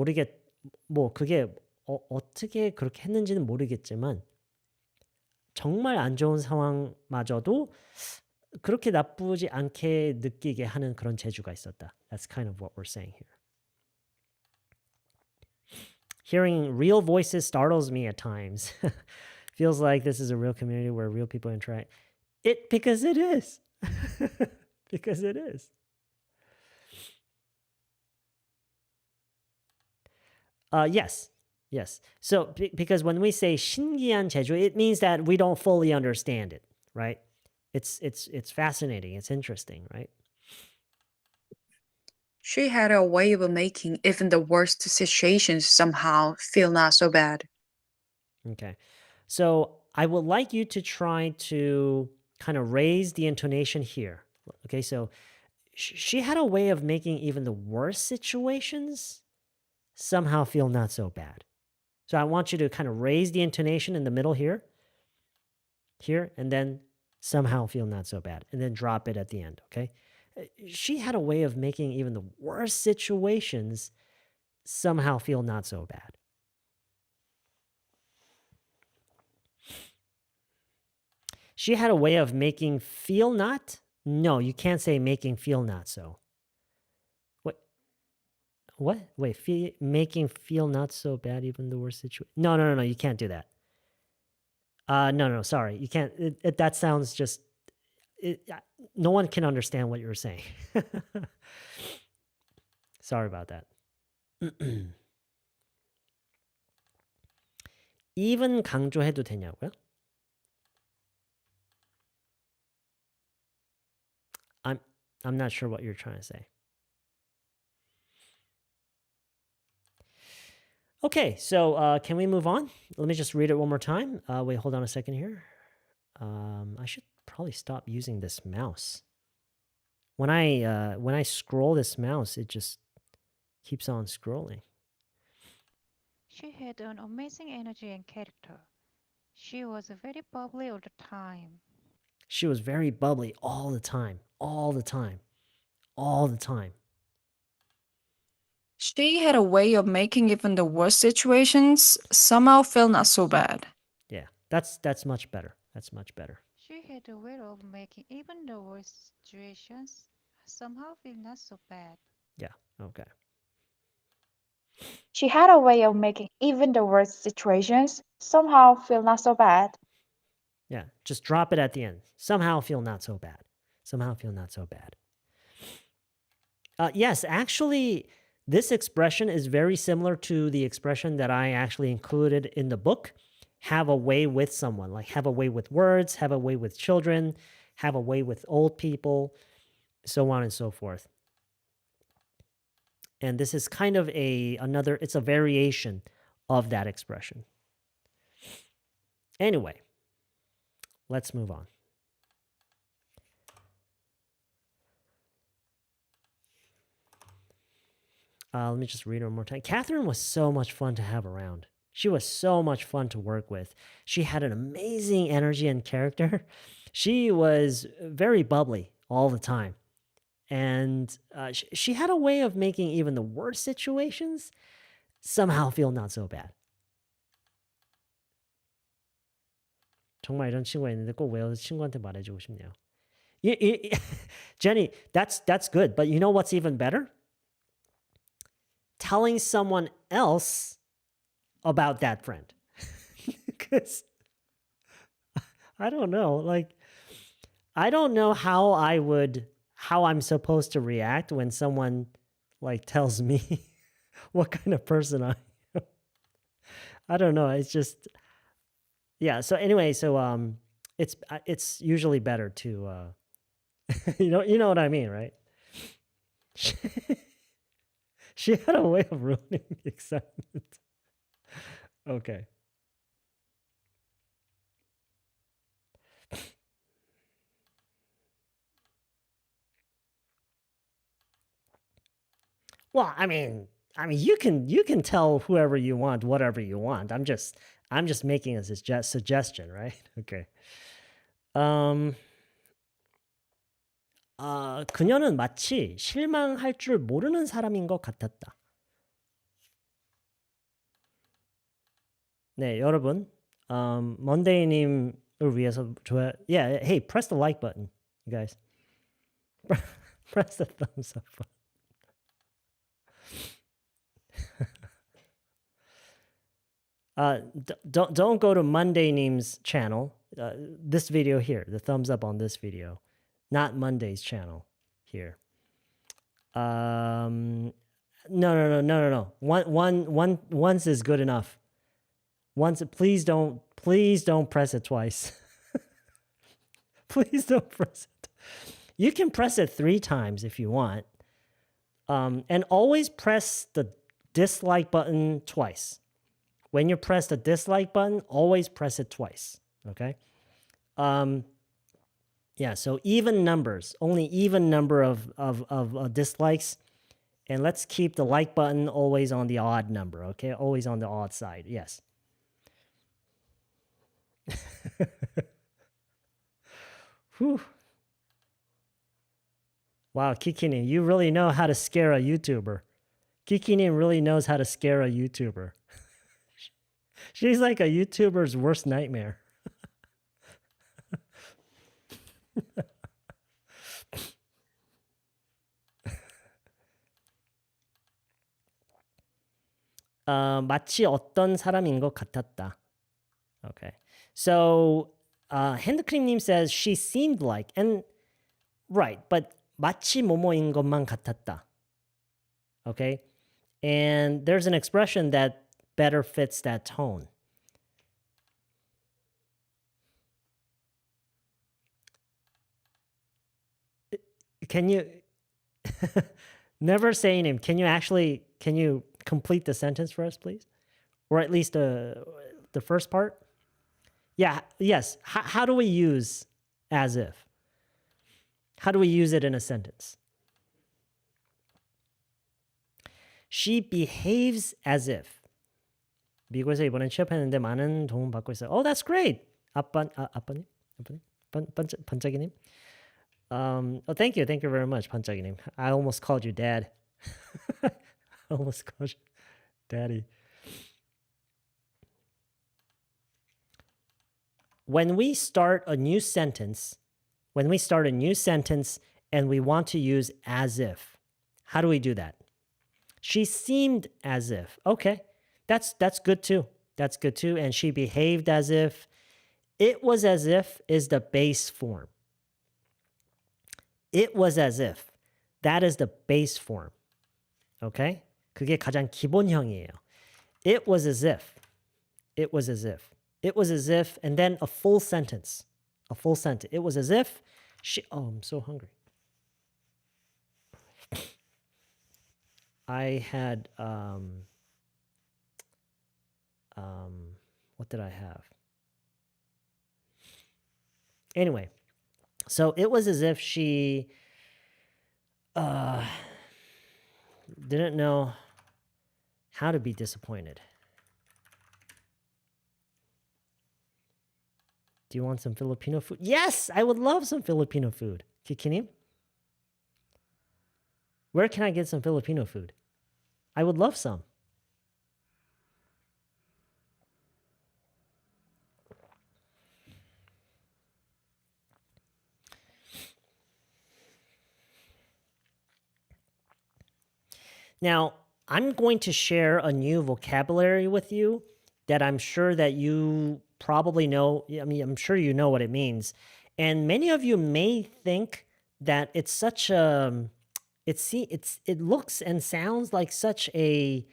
그게 어떻게 그렇게 했는지는 모르겠지만 정말 안 좋은 상황마저도 그렇게 나쁘지 않게 느끼게 하는 그런 재주가 있었다. That's kind of what we're saying here. Hearing real voices startles me at times. Feels like this is a real community where real people interact. Because it is. Because it is. Yes. So because when we say 신기한 재주, it means that we don't fully understand it, right? It's fascinating. It's interesting, right? She had a way of making even the worst situations somehow feel not so bad. Okay. So I would like you to try to kind of raise the intonation here. Okay, so she had a way of making even the worst situations somehow feel not so bad. So I want you to kind of raise the intonation in the middle here, and then somehow feel not so bad, and then drop it at the end, okay? She had a way of making even the worst situations somehow feel not so bad. She had a way of making feel not? No, you can't say making feel not so. What? Wait, making feel not so bad even the worst situation? No, you can't do that. No, sorry. You can't. That sounds just... no one can understand what you're saying. Sorry about that. even 강조해도 되냐고요? I'm not sure what you're trying to say. Okay, so can we move on? Let me just read it one more time. Wait, hold on a second here. I should probably stop using this mouse. When I scroll this mouse, it just keeps on scrolling. She had an amazing energy and character. She was very bubbly all the time. She was very bubbly all the time, all the time, all the time. She had a way of making even the worst situations somehow feel not so bad. Yeah, that's much better. That's much better. She had a way of making even the worst situations somehow feel not so bad. Yeah, okay. She had a way of making even the worst situations somehow feel not so bad. Yeah, just drop it at the end. Somehow feel not so bad. Somehow feel not so bad. Yes, actually, this expression is very similar to the expression that I actually included in the book. Have a way with someone, like have a way with words, have a way with children, have a way with old people, so on and so forth. And this is kind of it's a variation of that expression. Anyway, let's move on. Let me just read her one more time. Catherine was so much fun to have around. She was so much fun to work with. She had an amazing energy and character. She was very bubbly all the time. And she had a way of making even the worst situations somehow feel not so bad. 정말 이런 친구가 있는데 꼭 외워서 친구한테 말해주고 싶네요. Jenny, that's good. But you know what's even better? Telling someone else about that friend. Because I don't know. Like, I don't know how I'm supposed to react when someone like tells me what kind of person I am. I don't know. It's just, yeah. So anyway, so it's usually better to you know what I mean, right? She had a way of ruining the excitement. Okay. Well, I mean, you can tell whoever you want, whatever you want. I'm just making a suggestion, right? Okay. 그녀는 마치 실망할 줄 모르는 사람인 것 같았다. 네, 여러분, 먼데이님을 위해서 yeah, hey, press the like button, you guys. Press the thumbs up button. Don't go to Monday's channel. This video here, the thumbs up on this video, not Monday's channel here. No. Once is good enough. Once, please don't press it twice. Please don't press it. You can press it 3 times if you want. And always press the dislike button twice. When you press the dislike button, always press it twice. Okay? Yeah, so even numbers, only even number of dislikes. And let's keep the like button always on the odd number, okay? Always on the odd side, yes. Whew. Wow, Kikini, you really know how to scare a YouTuber. Kikini really knows how to scare a YouTuber. She's like a YouTuber's worst nightmare. 마치 어떤 사람인 것 같았다. Okay. So, 핸드크림님 says she seemed like, and right, but 마치 뭐뭐인 것만 같았다. Okay? And there's an expression that better fits that tone. can you never say name? Can you complete the sentence for us, please? Or at least the first part? Yeah, yes. How do we use as if? How do we use it in a sentence? She behaves as if. 미국에서 이번에 취업했는데 많은 도움 받고 있어요. Oh, that's great. 아빠님? 반짝이님? Oh, thank you very much, 반짝이님. I almost called you dad. I almost called you daddy. When we start a new sentence and we want to use as if, how do we do that? She seemed as if. Okay, that's good too. That's good too. And she behaved as if. It was as if is the base form. It was as if. That is the base form. Okay? 그게 가장 기본형이에요. It was as if. It was as if. It was as if, and then a full sentence. A full sentence. It was as if she... Oh, I'm so hungry. I had... what did I have? Anyway, so it was as if she didn't know how to be disappointed. Do you want some Filipino food? Yes, I would love some Filipino food. Kikinim? Where can I get some Filipino food? I would love some. Now, I'm going to share a new vocabulary with you that I'm sure that you probably know. I mean, I'm sure you know what it means. And many of you may think that it's such a, it looks and sounds like such a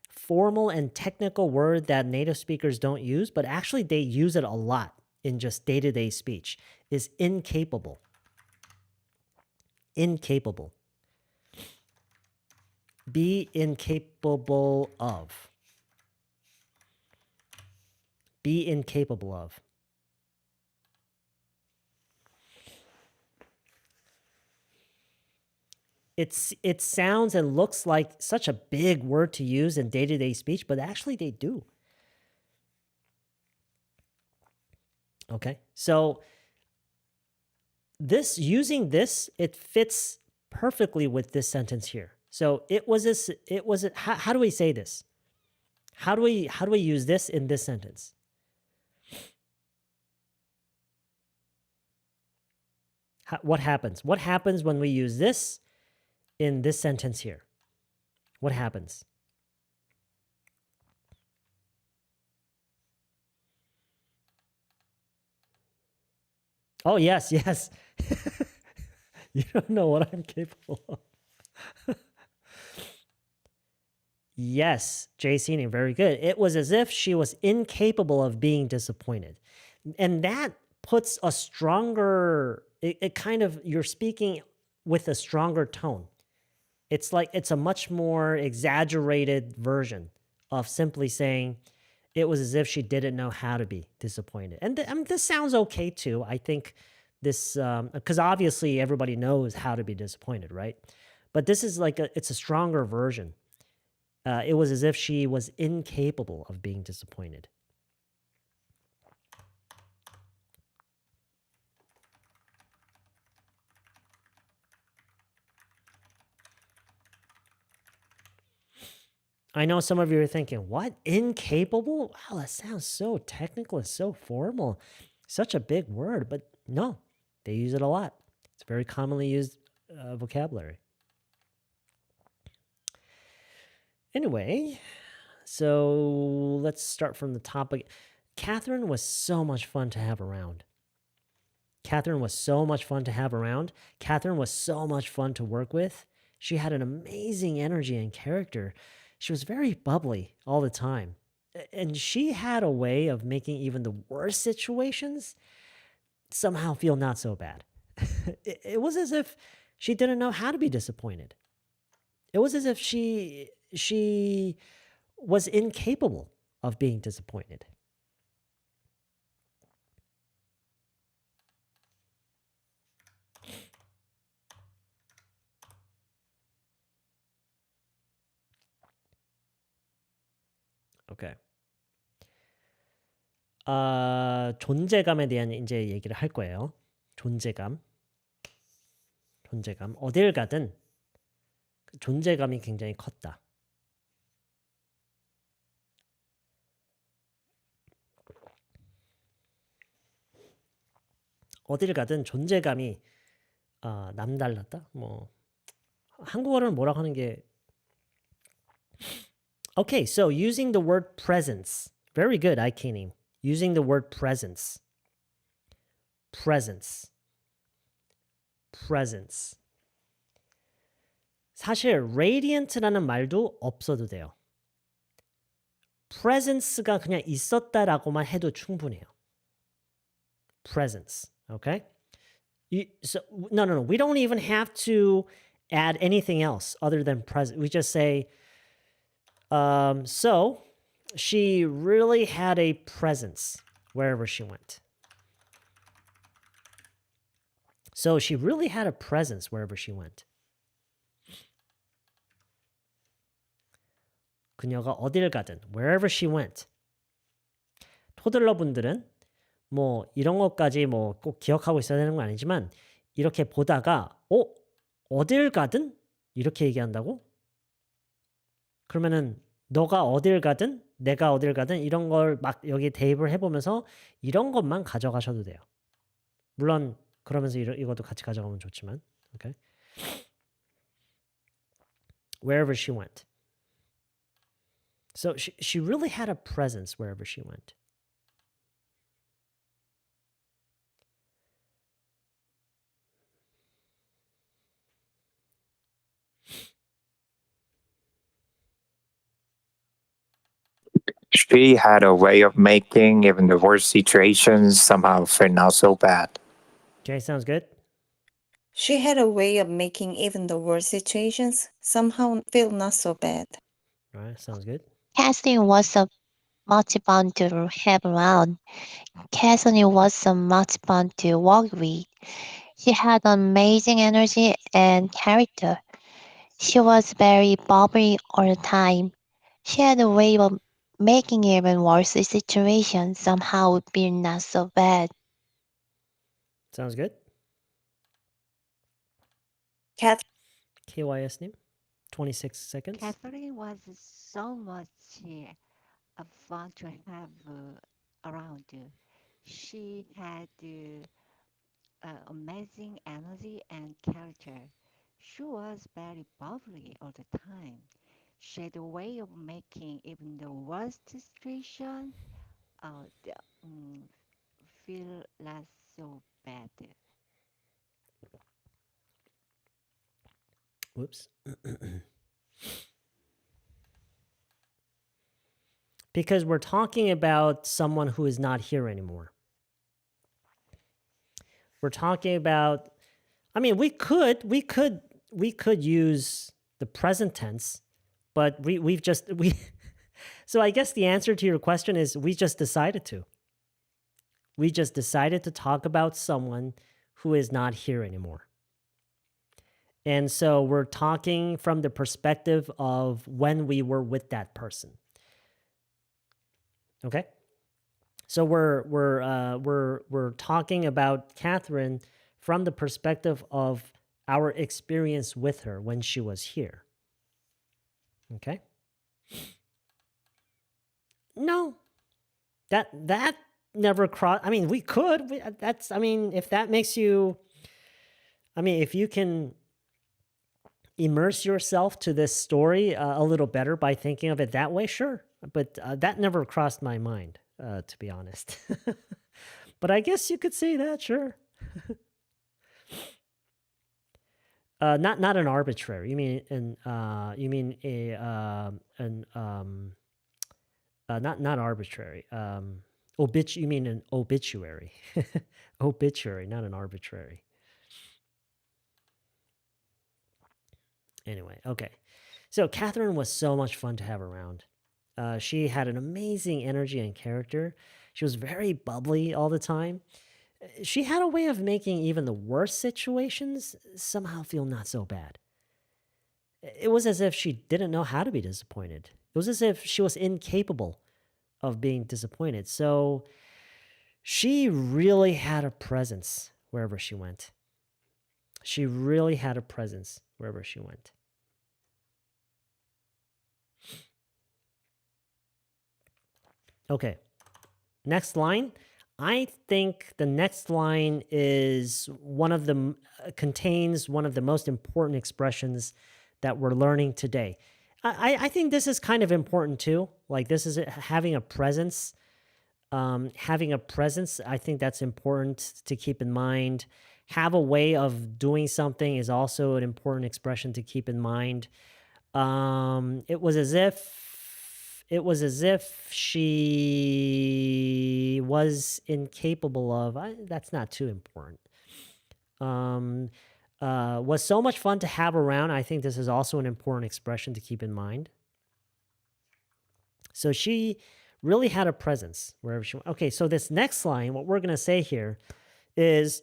formal and technical word that native speakers don't use, but actually they use it a lot in just day-to-day speech, is incapable. Incapable. Be incapable of. Be incapable of. It sounds and looks like such a big word to use in day-to-day speech, but actually they do. Okay, so using this, it fits perfectly with this sentence here. So how do we say this? How do we use this in this sentence? What happens? What happens when we use this in this sentence here? What happens? Oh, yes. You don't know what I'm capable of. Yes, JC, very good. It was as if she was incapable of being disappointed. And that puts a stronger, it kind of, you're speaking with a stronger tone. It's like, it's a much more exaggerated version of simply saying, it was as if she didn't know how to be disappointed. And this sounds okay too. I think this, because obviously everybody knows how to be disappointed, right? But this is like, it's a stronger version. It was as if she was incapable of being disappointed. I know some of you are thinking, what? Incapable? Wow, that sounds so technical and so formal. Such a big word, but no, they use it a lot. It's very commonly used vocabulary. Anyway, so let's start from the top. Catherine was so much fun to have around. Catherine was so much fun to have around. Catherine was so much fun to work with. She had an amazing energy and character. She was very bubbly all the time. And she had a way of making even the worst situations somehow feel not so bad. It was as if She didn't know how to be disappointed. It was as if she was incapable of being disappointed. Okay. 존재감에 대한 이제 얘기를 할 거예요. 존재감. 어딜 가든 존재감이 굉장히 컸다. 어딜 가든 존재감이 남달랐다. 뭐 한국어로는 뭐라고 하는 게 Okay, so using the word presence. Very good, Ikenim. Using the word presence. Presence. 사실 radiant라는 말도 없어도 돼요. presence가 그냥 있었다라고만 해도 충분해요. presence, okay? No. We don't even have to add anything else other than present. We just say, so she really had a presence wherever she went. So she really had a presence wherever she went. 그녀가 어딜 가든 wherever she went. 토들러 분들은 뭐 이런 것까지 뭐 꼭 기억하고 있어야 되는 건 아니지만 이렇게 보다가 어딜 가든 이렇게 얘기한다고? 그러면은 너가 어딜 가든 내가 어딜 가든 이런 걸 막 여기 대입을 해보면서 이런 것만 가져가셔도 돼요. 물론 그러면서 이것도 같이 가져가면 좋지만, okay? Wherever she went. So she really had a presence wherever she went. She had a way of making even the worst situations somehow feel not so bad. Okay, sounds good. She had a way of making even the worst situations somehow feel not so bad. All right, sounds good. Catherine was a much fun to have around. Catherine was a much fun to work with. She had amazing energy and character. She was very bubbly all the time. She had a way of making even worse situations somehow feel not so bad. Sounds good. Cat KYS님, 26 seconds. Catherine was so much fun to have around. She had amazing energy and character. She was very bubbly all the time. She had a way of making even the worst situation feel less so bad. Whoops. Because we're talking about someone who is not here anymore. We're talking about, I mean, we could use the present tense, but so I guess the answer to your question is we just decided to. We just decided to talk about someone who is not here anymore. And so we're talking from the perspective of when we were with that person. Okay? So we're talking about Catherine from the perspective of our experience with her when she was here. Okay? No. That never crossed. I mean, we could. If that makes you, if you can immerse yourself to this story a little better by thinking of it that way, sure. But that never crossed my mind, to be honest. But I guess you could say that, sure. Not an arbitrary. You mean not arbitrary. You mean an obituary. Obituary, not an arbitrary. Anyway, okay. So Catherine was so much fun to have around. She had an amazing energy and character. She was very bubbly all the time. She had a way of making even the worst situations somehow feel not so bad. It was as if she didn't know how to be disappointed. It was as if she was incapable of being disappointed. So she really had a presence wherever she went. She really had a presence wherever she went. Okay, next line. I think the next line is contains one of the most important expressions that we're learning today. I think this is kind of important too. Like this is having a presence. Having a presence, I think that's important to keep in mind. Have a way of doing something is also an important expression to keep in mind. It was as if she was incapable of. That's not too important. Was so much fun to have around. I think this is also an important expression to keep in mind. So she really had a presence wherever she went. Okay, so this next line, what we're going to say here is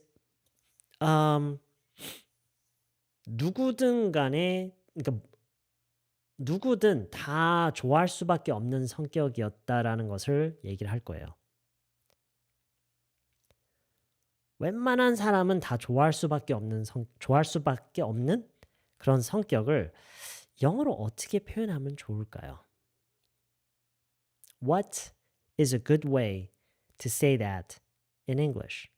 누구든 간에 그러니까 누구든 다 좋아할 수밖에 없는 성격이었다라는 것을 얘기를 할 거예요. 웬만한 사람은 다 좋아할 수밖에 없는 그런 성격을 영어로 어떻게 표현하면 좋을까요? What is a good way to say that in English?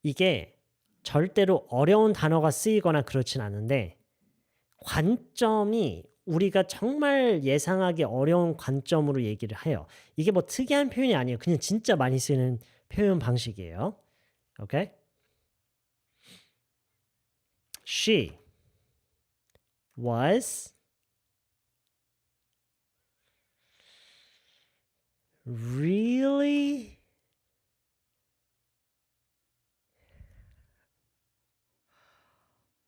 이게 절대로 어려운 단어가 쓰이거나 그렇진 않은데 관점이 우리가 정말 예상하기 어려운 관점으로 얘기를 해요. 이게 뭐 특이한 표현이 아니에요. 그냥 진짜 많이 쓰는 표현 방식이에요. 오케이? She was really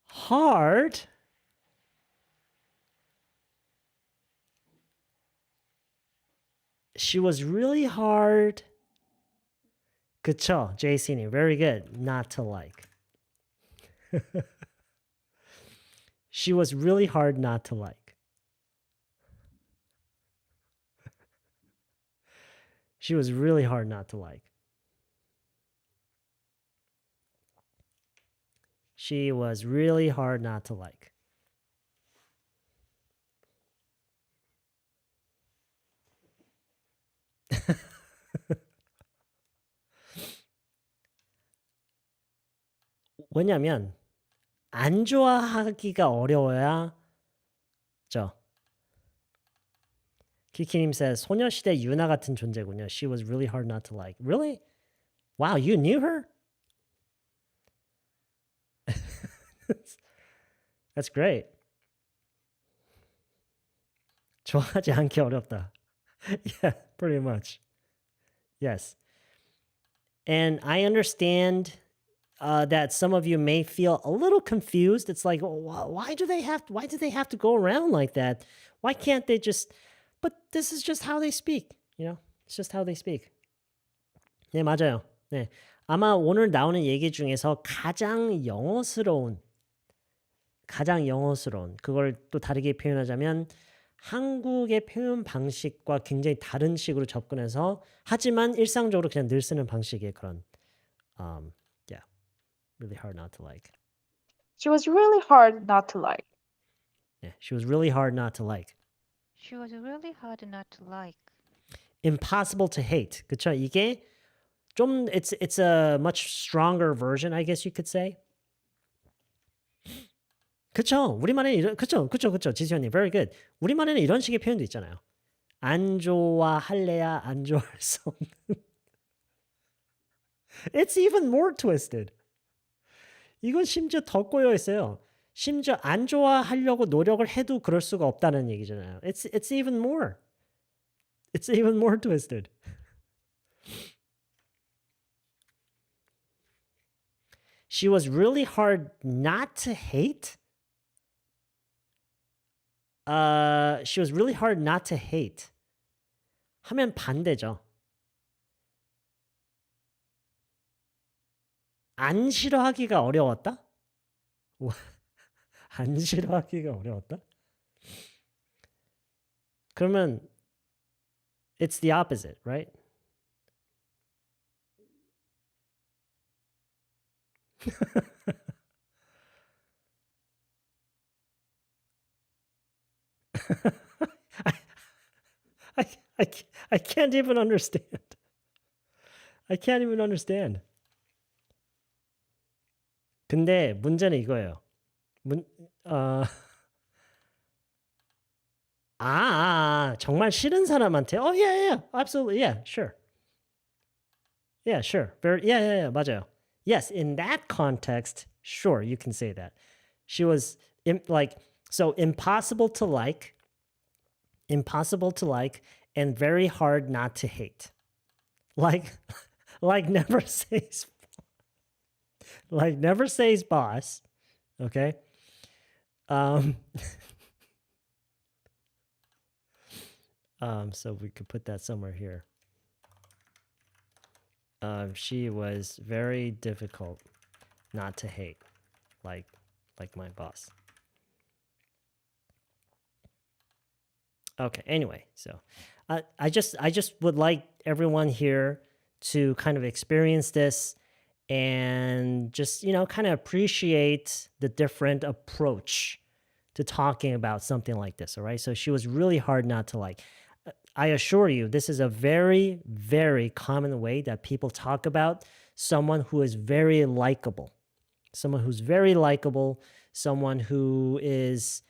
hard she was really hard 그쵸, JC님, very good, not to like. She was really hard not to like. She was really hard not to like. She was really hard not to like. 왜냐면 안 좋아하기가 어려워야 죠. 키키님 says 소녀시대 유나 같은 존재군요. She was really hard not to like. Really? Wow, you knew her? That's great. 좋아하지 않기 어렵다. Yeah, pretty much. Yes. And I understand that some of you may feel a little confused. It's like, why do they have to go around like that? Why can't they just? But this is just how they speak. You know, it's just how they speak. 네, 맞아요. 네, 아마 오늘 나오는 얘기 중에서 가장 영어스러운 그걸 또 다르게 표현하자면 한국의 표현 방식과 굉장히 다른 식으로 접근해서 하지만 일상적으로 그냥 늘 쓰는 방식의 그런 yeah, really hard not to like. She was really hard not to like. Yeah, she was really hard not to like. She was really hard not to like. Impossible to hate. 그쵸? 이게 좀 it's a much stronger version, I guess you could say. 그쵸? 우리말에는 그쵸? 지수현님, very good. 우리말에는 이런 식의 표현도 있잖아요. 안 좋아할래야 안 좋아할 수 없는. It's even more twisted. 이건 심지어 더 꼬여 있어요. 심지어 안 좋아하려고 노력을 해도 그럴 수가 없다는 얘기잖아요. It's even more. It's even more twisted. She was really hard not to hate. She was really hard not to hate. 하면 반대죠. 안 싫어하기가 어려웠다? 안 싫어하기가 어려웠다? 그러면 it's the opposite, right? I can't even understand. I can't even understand. 근데 문제는 이거예요. 정말 싫은 사람한테 yeah, absolutely, yeah, sure. Yeah, sure. Yeah, 맞아요. Yes, in that context, sure, you can say that. She was so impossible to like, and very hard not to hate. Like never says boss. Okay. So we could put that somewhere here. She was very difficult not to hate, like my boss. Okay, anyway, so I just would like everyone here to kind of experience this and just, kind of appreciate the different approach to talking about something like this, all right? So she was really hard not to like. I assure you, this is a very, very common way that people talk about someone who is very likable. Someone who's very likable, someone who is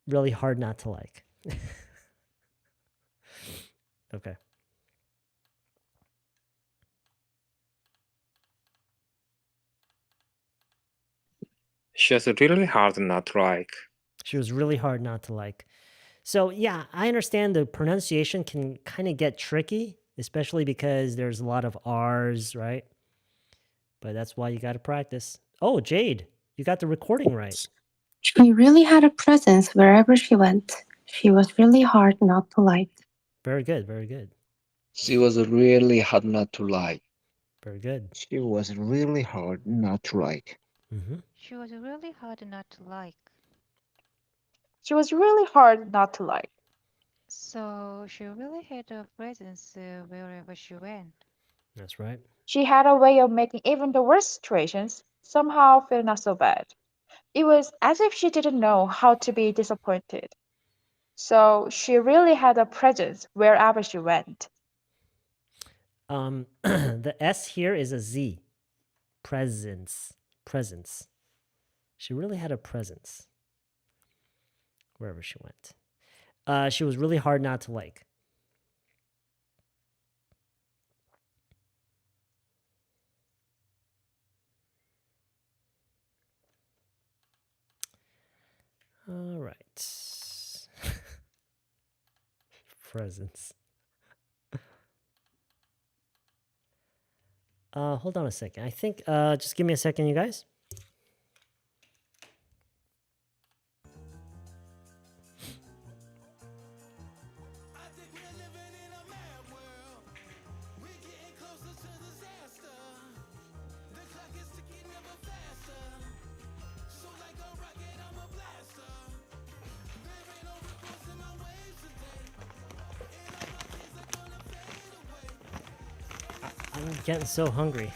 really hard not to like. Okay. She was really hard not to like. She was really hard not to like. So yeah, I understand the pronunciation can kind of get tricky, especially because there's a lot of R's, right? But that's why you got to practice. Oh, Jade, you got the recording right. She really had a presence wherever she went. She was really hard not to like. Very good, very good, She was really hard not to like. very good. She was really hard not to like. She was really hard not to like. She was really hard not to like. So she really had a presence wherever she went. That's right. She had a way of making even the worst situations somehow feel not so bad. It was as if she didn't know how to be disappointed. So she really had a presence wherever she went. The S here is a Z. Presence. She really had a presence wherever she went. She was really hard not to like. All right. Presence. Hold on a second. I think, just give me a second, you guys. I'm getting so hungry.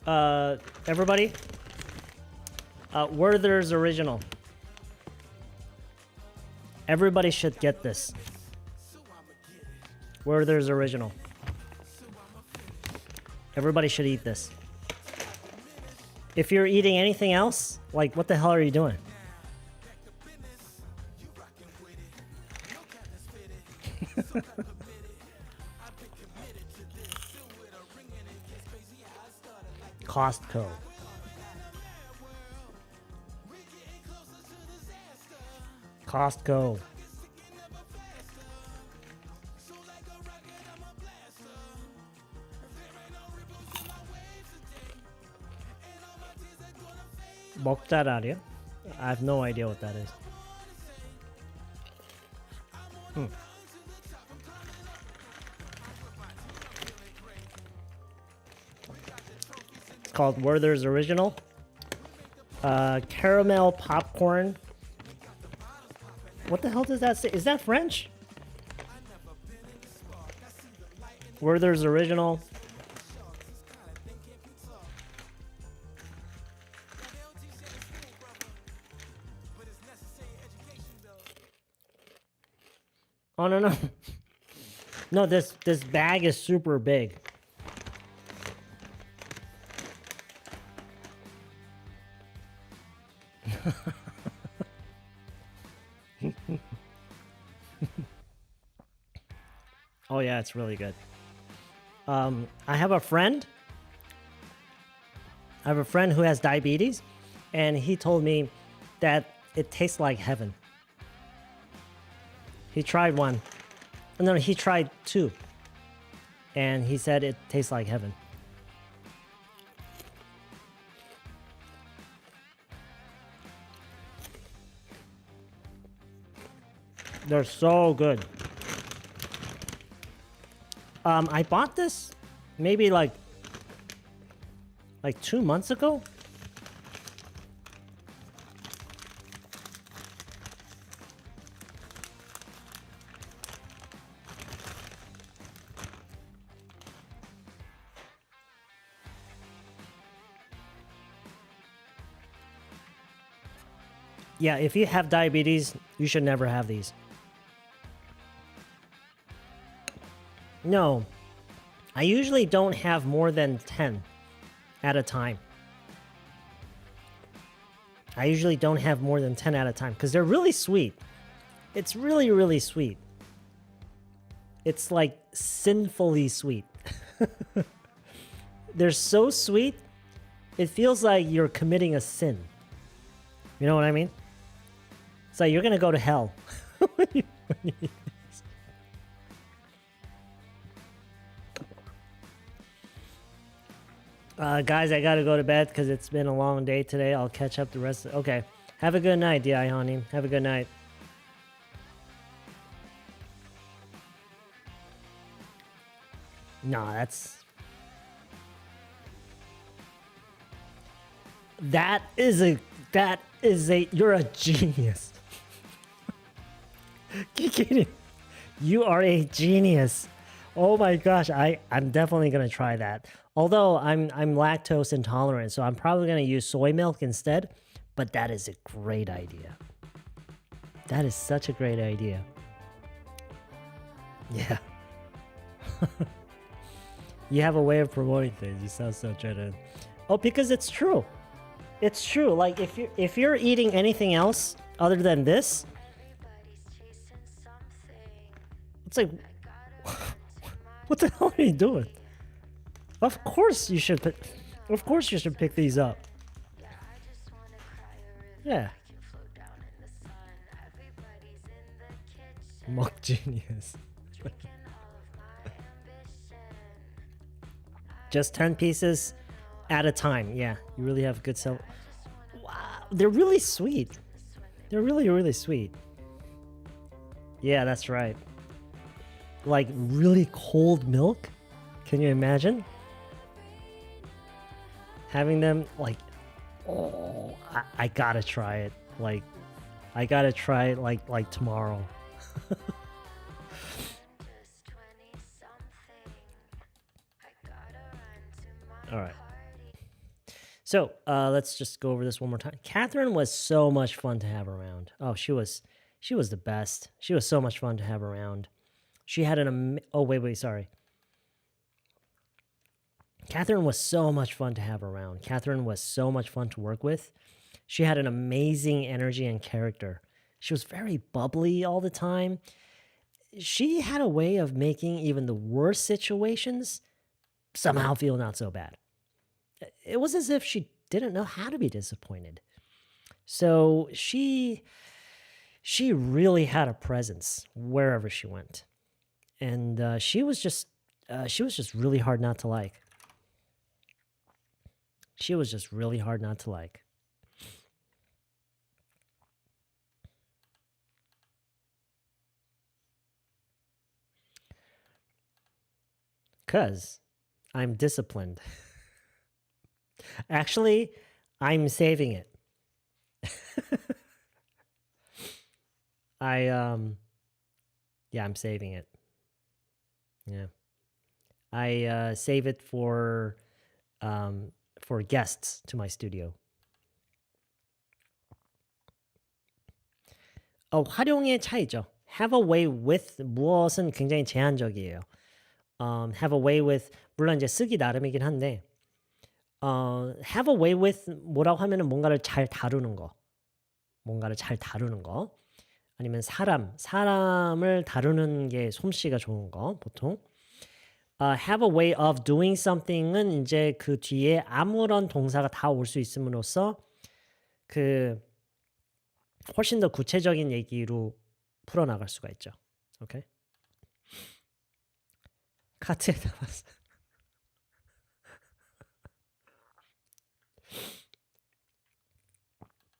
Everybody, Werther's original. Everybody should get this. Werther's original. Everybody should eat this. If you're eating anything else, like, what the hell are you doing? Costco. Costco. 먹자라리요? I have no idea what that is. It's called Werther's Original. Caramel popcorn. What the hell does that say? Is that French? Werther's Original. Oh, no, no. No, this bag is super big. Oh yeah, it's really good. I have a friend. I have a friend who has diabetes, and he told me that it tastes like heaven. He tried one. No, he tried two. And he said it tastes like heaven. They're so good. I bought this maybe like 2 months ago. Yeah, if you have diabetes, you should never have these. No, I usually don't have more than 10 at a time. I usually don't have more than 10 at a time because they're really sweet. It's really, really sweet. It's like sinfully sweet. They're so sweet, it feels like you're committing a sin. You know what I mean? It's like you're gonna go to hell. when you eat this. Guys, I gotta go to bed because it's been a long day today. I'll catch up the rest of... Okay. Have a good night, D.I. honey. Have a good night. Nah, that's... That is a... You're a genius. You are a genius. Oh my gosh, I'm definitely gonna try that. Although I'm lactose intolerant, so I'm probably gonna use soy milk instead. But that is a great idea. That is such a great idea. Yeah. You have a way of promoting things. You sound so genuine. Oh, because it's true. It's true. Like if you're eating anything else other than this, it's like, what the hell are you doing? Of course you should pick. Of course you should pick these up. Yeah. Mock genius. Just 10 pieces at a time. Yeah, you really have good self. Wow, they're really sweet. They're really, really sweet. Yeah, that's right. Like really cold milk. Can you imagine? Having them like, oh, I gotta try it. Like, I gotta try it like tomorrow. All right. So let's just go over this one more time. Catherine was so much fun to have around. Oh, she was the best. She was so much fun to have around. She had oh, wait, sorry. Catherine was so much fun to have around. Catherine was so much fun to work with. She had an amazing energy and character. She was very bubbly all the time. She had a way of making even the worst situations somehow feel not so bad. It was as if she didn't know how to be disappointed. So she really had a presence wherever she went. And she was just really hard not to like. She was just really hard not to like. Because I'm disciplined. Actually, I'm saving it. I'm saving it. Yeah. I save it for guests to my studio. 활용의 차이죠. Have a way with 무엇은 굉장히 제한적이에요. Have a way with 물론 이제 쓰기 나름이긴 한데 have a way with 뭐라고 하면은 뭔가를 잘 다루는 거. 아니면 사람을 다루는 게 솜씨가 좋은 거 보통. Have a way of doing something은 이제 그 뒤에 아무런 동사가 다 올 수 있음으로써 그 훨씬 더 구체적인 얘기로 풀어나갈 수가 있죠. 오케이? 카트에 담았어.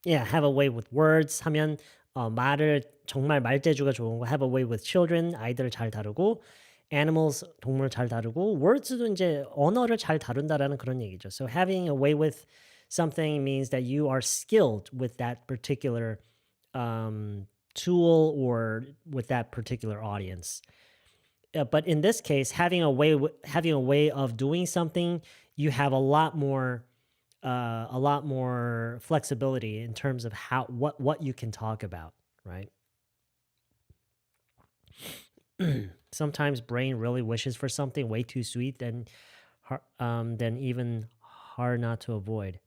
Yeah, have a way with words 하면 말을 정말 말재주가 좋은 거. Have a way with children, 아이들을 잘 다루고 animals, 동물 잘 다루고 words도 이제 언어를 잘 다룬다라는 그런 얘기죠. So having a way with something means that you are skilled with that particular tool or with that particular audience. But in this case, having a way of doing something, you have a lot more flexibility in terms of what you can talk about, right? Sometimes brain really wishes for something way too sweet, then even hard not to avoid.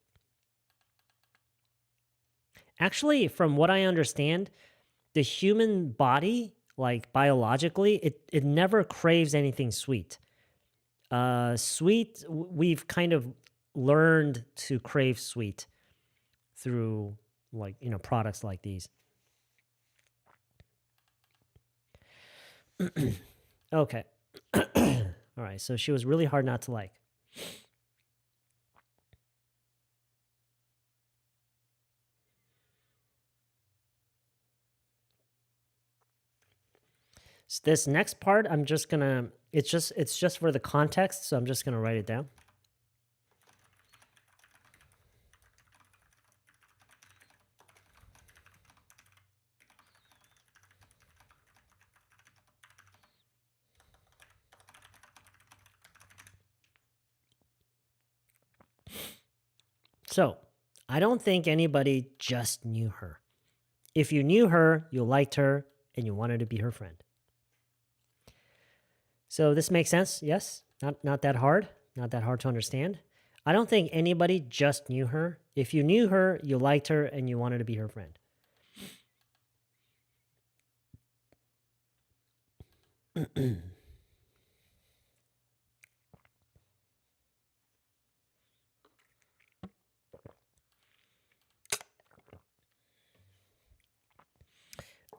Actually, from what I understand, the human body, like biologically, it never craves anything sweet. Sweet, we've kind of learned to crave sweet through products like these. Okay. All right, so she was really hard not to like. So this next part, I'm just gonna, it's just for the context, so I'm just gonna write it down. So, I don't think anybody just knew her. If you knew her, you liked her, and you wanted to be her friend. So this makes sense, yes? Not that hard. Not that hard to understand. I don't think anybody just knew her. If you knew her, you liked her, and you wanted to be her friend.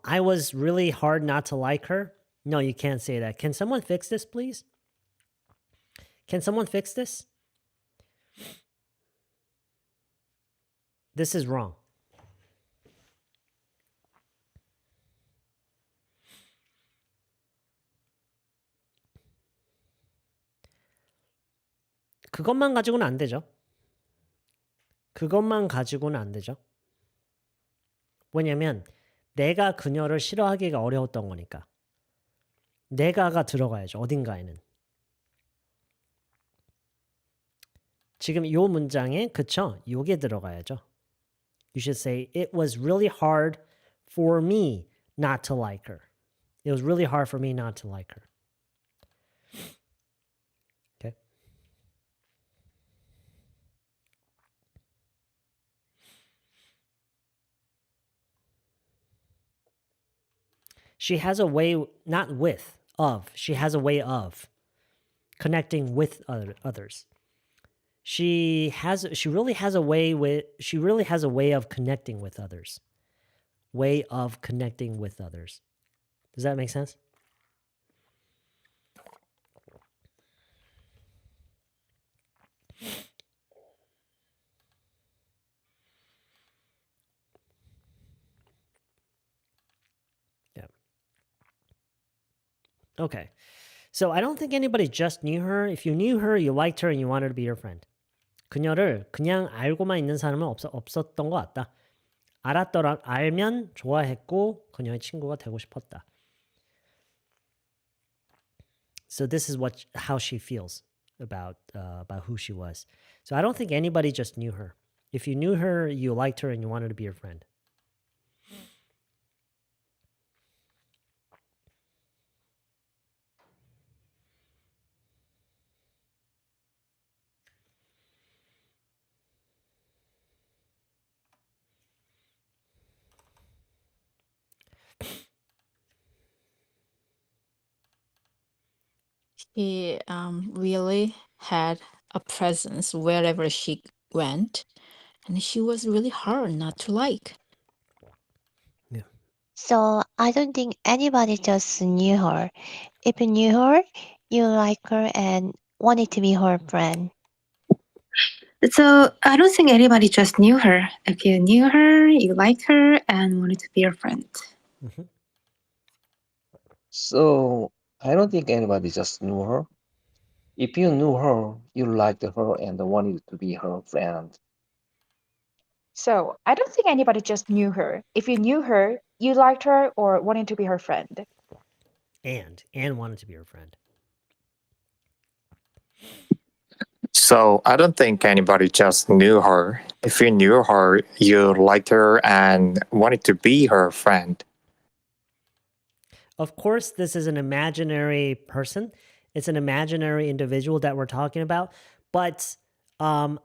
I was really hard not to like her. No, you can't say that. Can someone fix this, please? Can someone fix this? This is wrong. 그것만 가지고는 안 되죠. 그것만 가지고는 안 되죠. 왜냐면 내가 그녀를 싫어하기가 어려웠던 거니까. 내가가 들어가야죠. 어딘가에는. 지금 요 문장에 그쵸? 요게 들어가야죠. You should say it was really hard for me not to like her. It was really hard for me not to like her. Okay. She has a way, not with, of. She has a way of connecting with others. She really has a way of connecting with others. Way of connecting with others. Does that make sense? Yeah. Okay. So I don't think anybody just knew her. If you knew her, you liked her, and you wanted to be your friend. 그녀를 그냥 알고만 있는 사람은 없었던 것 같다. 알면 좋아했고 그녀의 친구가 되고 싶었다. So this is how she feels about who she was. So I don't think anybody just knew her. If you knew her, you liked her, and you wanted to be your friend. She really had a presence wherever she went, and she was really hard not to like. So I don't think anybody just knew her. If you knew her, you like her and wanted to be her friend. So I don't think anybody just knew her. If you knew her, you liked her and wanted to be your friend. Mhm. So I don't think anybody just knew her. If you knew her, you liked her and wanted to be her friend. So I don't think anybody just knew her. If you knew her, you liked her or wanted to be her friend. And wanted to be her friend. So I don't think anybody just knew her. If you knew her, you liked her and wanted to be her friend. Of course, this is an imaginary person. It's an imaginary individual that we're talking about. But I'm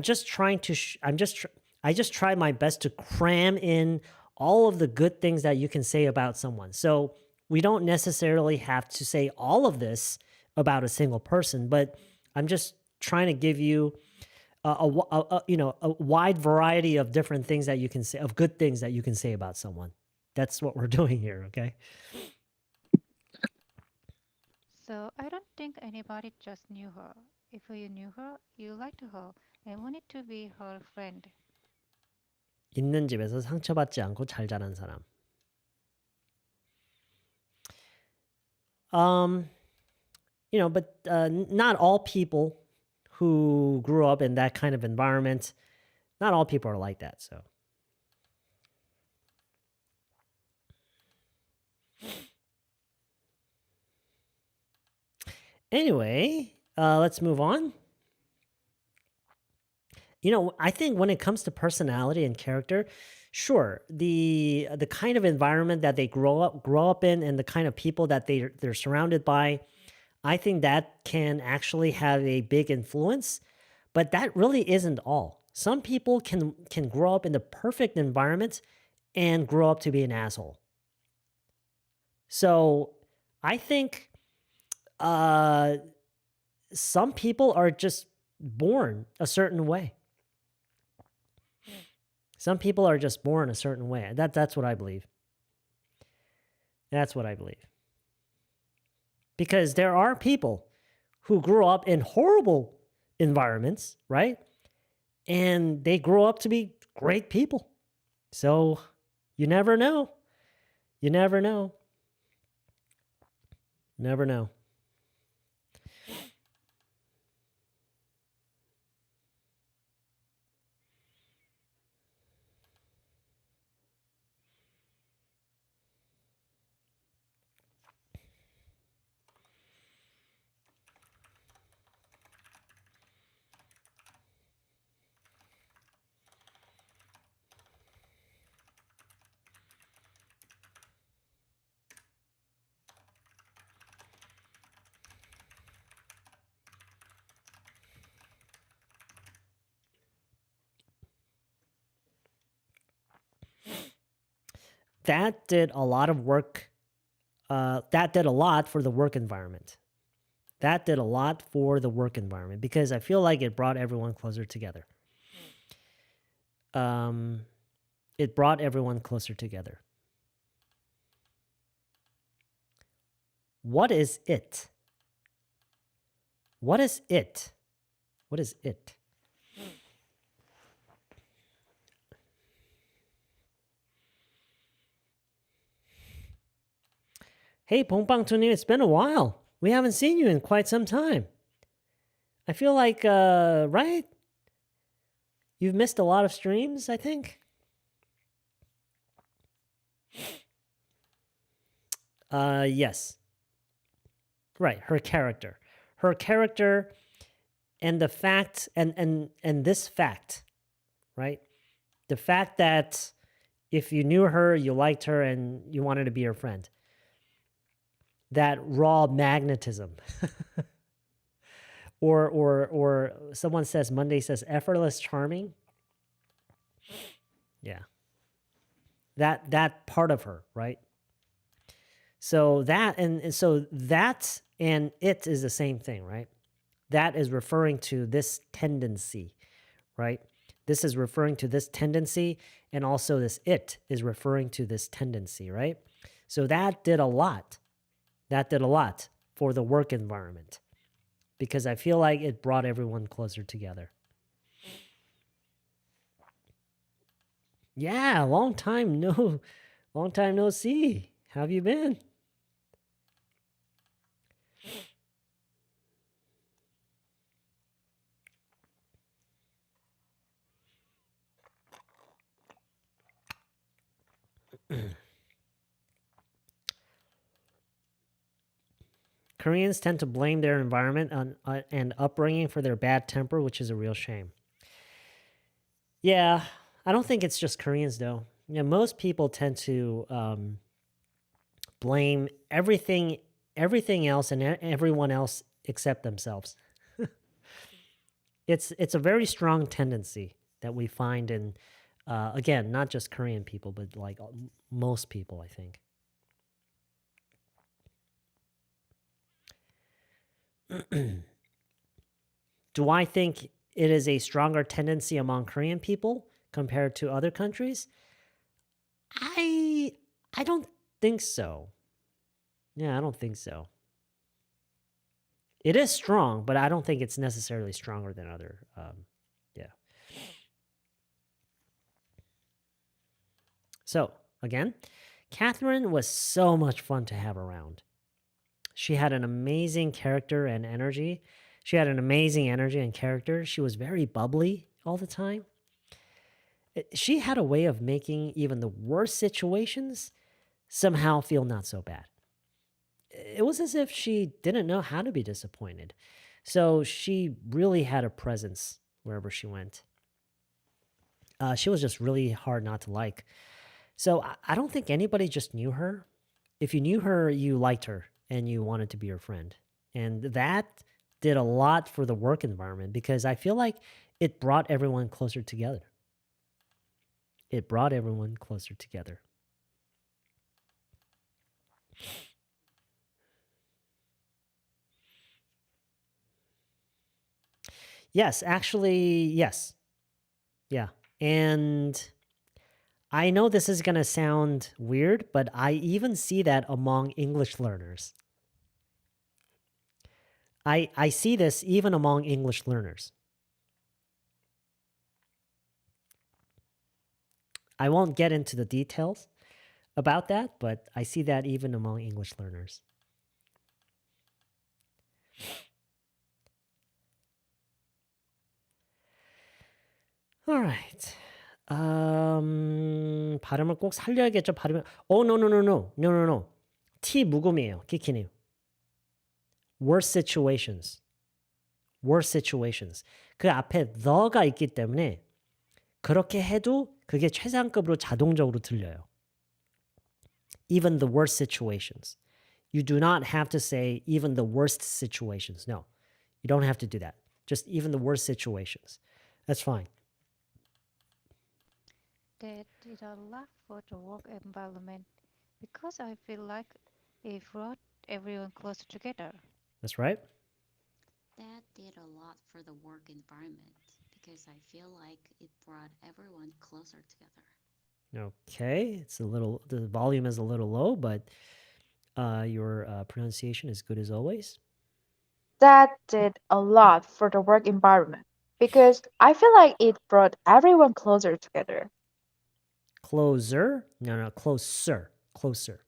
just trying to. I just try my best to cram in all of the good things that you can say about someone. So we don't necessarily have to say all of this about a single person, but I'm just trying to give you a wide variety of different things that you can say, of good things that you can say about someone. That's what we're doing here, okay? So I don't think anybody just knew her. If you knew her, you liked her and wanted to be her friend. 있는 집에서 상처받지 않고 잘 자란 사람. But not all people who grew up in that kind of environment, not all people are like that. So, anyway, let's move on. I think when it comes to personality and character, sure, the kind of environment that they grow up in, and the kind of people that they're surrounded by, I think that can actually have a big influence. But that really isn't all. Some people can grow up in the perfect environment and grow up to be an asshole. So I think some people are just born a certain way. Some people are just born a certain way. That's what I believe. That's what I believe. Because there are people who grew up in horrible environments, right? And they grow up to be great people. So you never know. You never know. Never know. that did a lot of work. That did a lot for the work environment. That did a lot for the work environment because I feel like it brought everyone closer together. It brought everyone closer together. What is it? What is it? What is it? Hey, Pongpang it's been a while. We haven't seen you in quite some time. I feel like, right? You've missed a lot of streams, I think. Yes. Right, her character. Her character and the fact, and this fact, right? The fact that if you knew her, you liked her, and you wanted to be her friend. That raw magnetism. or someone says, Monday says, effortless charming. Yeah. That part of her, right? So that, and so that and it is the same thing, right? That is referring to this tendency, right? This is referring to this tendency, and also this it is referring to this tendency, right? So that did a lot. That did a lot for the work environment because I feel like it brought everyone closer together. Yeah, long time no see. How have you been? Koreans tend to blame their environment and upbringing for their bad temper, which is a real shame. Yeah, I don't think it's just Koreans, though. You know, most people tend to blame everything else and everyone else except themselves. It's a very strong tendency that we find in, again, not just Korean people, but like most people, I think. Do I think it is a stronger tendency among Korean people compared to other countries? I don't think so. Yeah, I don't think so. It is strong, but I don't think it's necessarily stronger than other. Yeah. So, again, Catherine was so much fun to have around. She had an amazing character and energy. She had an amazing energy and character. She was very bubbly all the time. She had a way of making even the worst situations somehow feel not so bad. It was as if she didn't know how to be disappointed. So she really had a presence wherever she went. She was just really hard not to like. So I don't think anybody just knew her. If you knew her, you liked her and you wanted to be her friend. And that did a lot for the work environment because I feel like it brought everyone closer together. It brought everyone closer together. Yes, actually, yes. Yeah. And I know this is going to sound weird, but I even see that among English learners. I see this even among English learners. I won't get into the details about that, but I see that even among English learners. All right. 발음을 꼭 살려야겠죠. 발음을. No. T 묵음이에요. 키키님. Worst situations. Worst situations. 그 앞에 the가 있기 때문에 그렇게 해도 그게 최상급으로 자동적으로 들려요. Even the worst situations. You do not have to say even the worst situations. No, you don't have to do that. Just even the worst situations. That's fine. That did a lot for the work environment because I feel like it brought everyone closer together. That's right. That did a lot for the work environment because I feel like it brought everyone closer together. Okay, it's a little. The volume is a little low, but your pronunciation is good as always. That did a lot for the work environment because I feel like it brought everyone closer together. Closer. No, closer. Closer.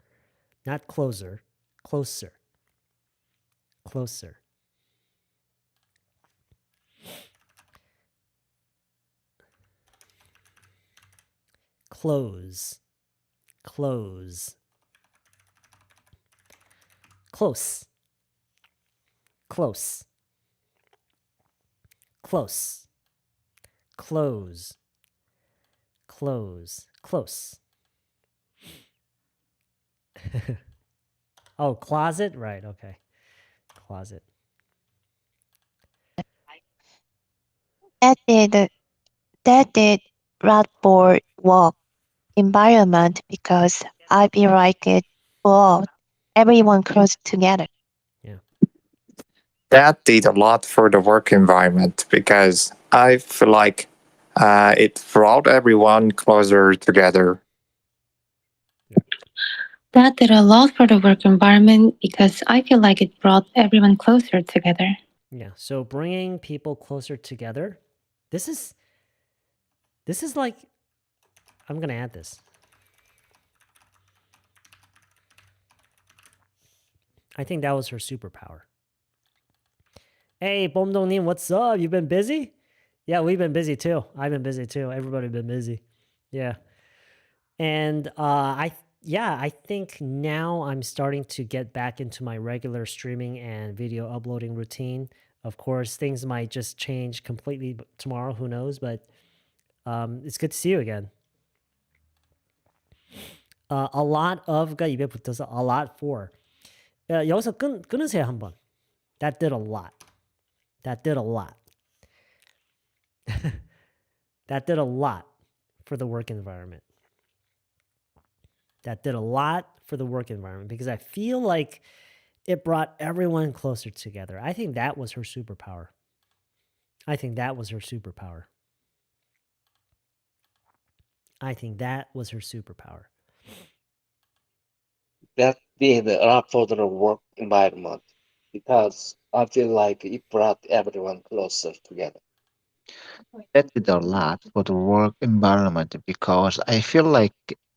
Not closer. Closer. Closer. Close. Close. Close. Close. Close. Close. Close. Close. Oh, closet? Right, okay. Closet. That did Radboard work environment because I feel like it brought everyone close together. That did a lot for the work environment because I feel like it brought everyone closer together. That did a lot for the work environment because I feel like it brought everyone closer together. Yeah, so bringing people closer together. This is like, I'm going to add this. I think that was her superpower. Hey, Bomdongnim, what's up? You been busy? Yeah, we've been busy too. I've been busy too. Everybody's been busy. Yeah. And I think now I'm starting to get back into my regular streaming and video uploading routine. Of course, things might just change completely tomorrow, who knows, but it's good to see you again. A lot of가 입에 붙어서 a lot for. 여기서 끊으세요 한번. That did a lot. That did a lot. That did a lot for the work environment. That did a lot for the work environment because I feel like it brought everyone closer together. I think that was her superpower. I think that was her superpower. I think that was her superpower. That did a lot for the work environment because I feel like it brought everyone closer together. That did a lot for the work environment because I feel like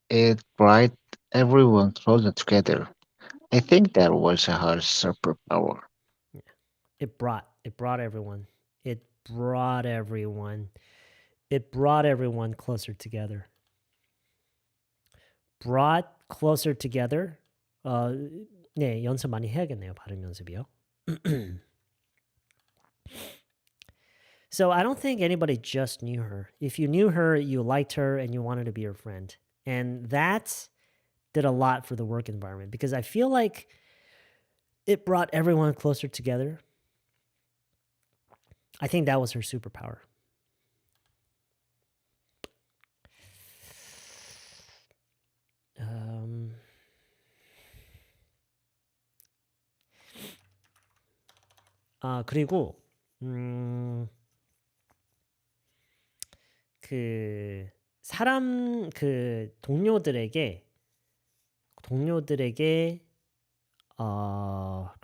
it brought everyone closer together. I think that was her superpower. It brought everyone. It brought everyone. It brought everyone closer together. Brought closer together. 네, 연습 많이 해야겠네요. 발음 연습이요. So I don't think anybody just knew her. If you knew her, you liked her and you wanted to be her friend. And that did a lot for the work environment because I feel like it brought everyone closer together. I think that was her superpower. 그리고 그 사람 그 동료들에게 그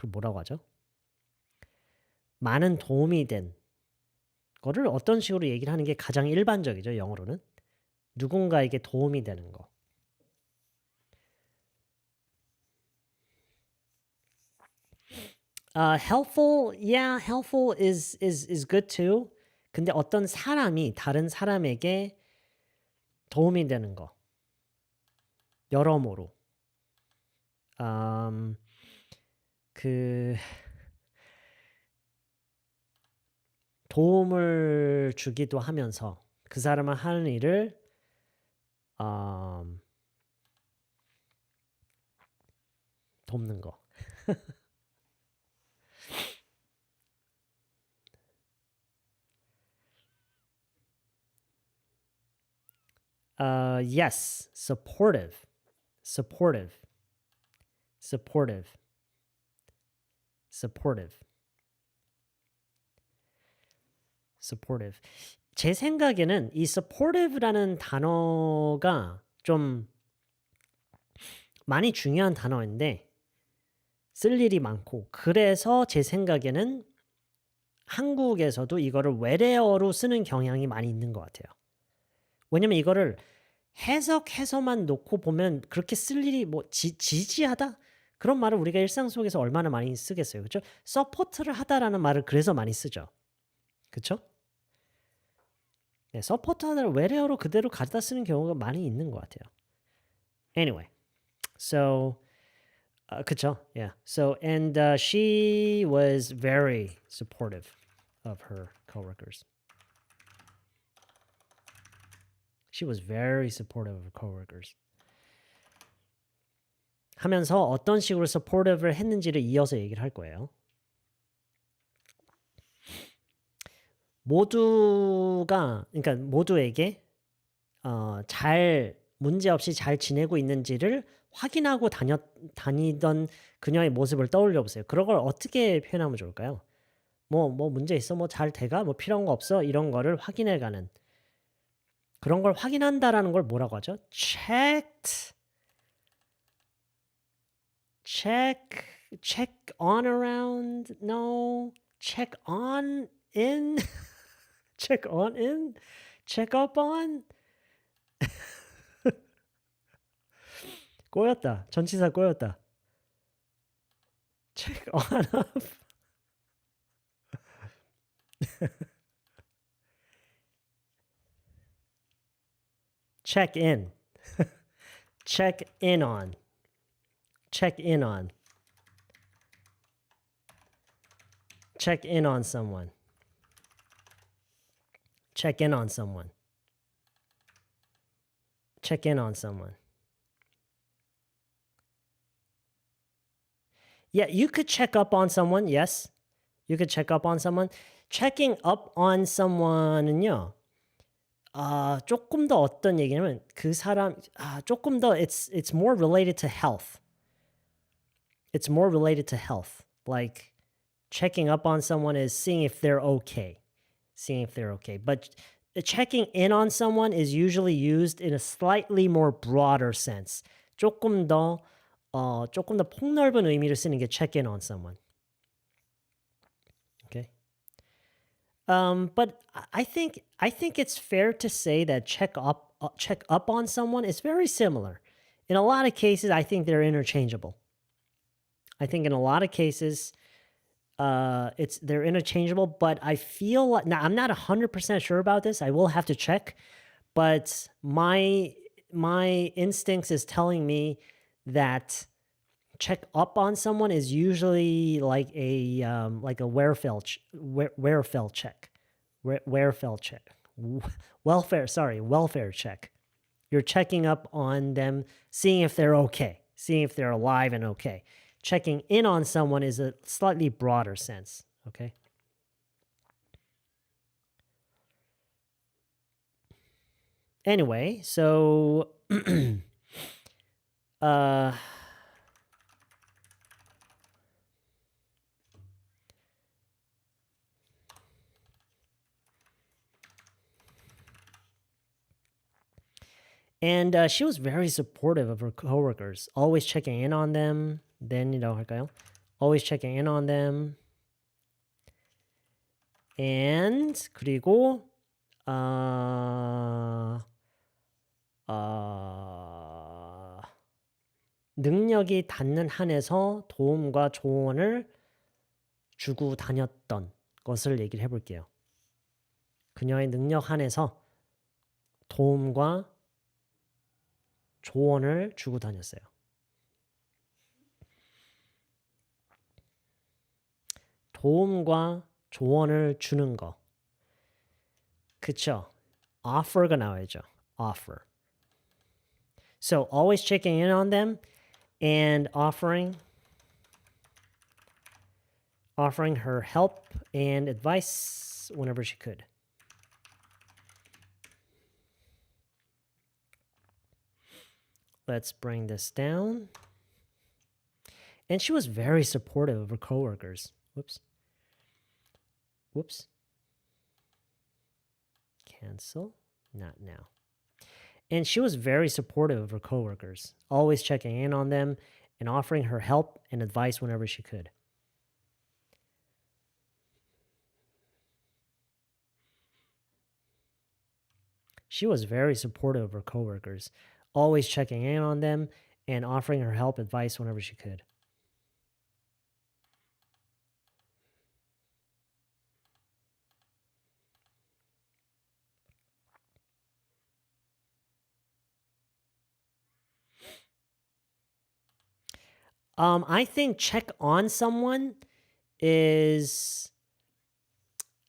뭐라고 하죠? 많은 도움이 된 거를 어떤 식으로 얘기를 하는 게 가장 일반적이죠, 영어로는. 누군가에게 도움이 되는 거. Helpful, yeah, helpful is good too. 근데 어떤 사람이 다른 사람에게 도움이 되는 거. 여러모로. 그 도움을 주기도 하면서 그 사람은 하는 일을 돕는 거. Yes, supportive. Supportive. Supportive. Supportive. supportive. 제 생각에는 이 supportive라는 단어가 좀 많이 중요한 단어인데 쓸 일이 많고 그래서 제 생각에는 한국에서도 이거를 외래어로 쓰는 경향이 많이 있는 것 같아요. 왜냐면 이거를 해석해서만 놓고 보면 그렇게 쓸 일이 뭐 지지하다? 그런 말을 우리가 일상 속에서 얼마나 많이 쓰겠어요. 그렇죠? 서포트를 하다라는 말을 그래서 많이 쓰죠. 그렇죠? 네, 서포트하다를 외래어로 그대로 가져다 쓰는 경우가 많이 있는 것 같아요. Anyway, so 그쵸? Yeah. So and she was very supportive of her coworkers. She was very supportive of her coworkers. 하면서 어떤 식으로 supportive를 했는지를 이어서 얘기를 할 거예요. 그러니까 모두에게 문제없이 잘 지내고 있는지를 확인하고 다니던 그녀의 모습을 떠올려 보세요. 그런 걸 어떻게 표현하면 좋을까요? 뭐 문제 있어? 뭐 잘 돼가? 뭐 필요한 거 없어? 이런 거를 확인해 가는. 그런 걸 확인한다라는 걸 뭐라고 하죠? check on around? No. check on in? check on in? check up on? 꼬였다. 전치사 꼬였다. check on up. check in. check in on. check in on. check in on someone. check in on someone. check in on someone. Yeah, you could check up on someone. Yes. You could check up on someone. checking up on someone은요. 조금 더 어떤 얘기냐면 그 사람 조금 더 it's more related to health. It's more related to health. Like checking up on someone is seeing if they're okay. Seeing if they're okay. But checking in on someone is usually used in a slightly more broader sense. 조금 더 폭넓은 의미를 쓰는 게 check in on someone. Okay. But I think it's fair to say that check up on someone is very similar. In a lot of cases, I think they're interchangeable. I think in a lot of cases, they're interchangeable. But I feel like now I'm not 100% sure about this. I will have to check. But my instincts is telling me that check up on someone is usually like a welfare check. Welfare check. You're checking up on them, seeing if they're okay, seeing if they're alive and okay. Checking in on someone is a slightly broader sense, okay? Anyway, so and she was very supportive of her coworkers, always checking in on them. Then, 할까요? Always checking in on them. And 그리고 능력이 닿는 한에서 도움과 조언을 주고 다녔던 것을 얘기를 해볼게요. 그녀의 능력 한에서 도움과 조언을 주고 다녔어요. 도움과 조언을 주는 거. 그쵸? offer가 나와야죠. offer. So always checking in on them and offering her help and advice whenever she could. Let's bring this down. And she was very supportive of her coworkers. Whoops. Whoops. Cancel. Not now. And she was very supportive of her coworkers, always checking in on them and offering her help and advice whenever she could. She was very supportive of her coworkers, always checking in on them and offering her help, advice whenever she could. I think check on someone is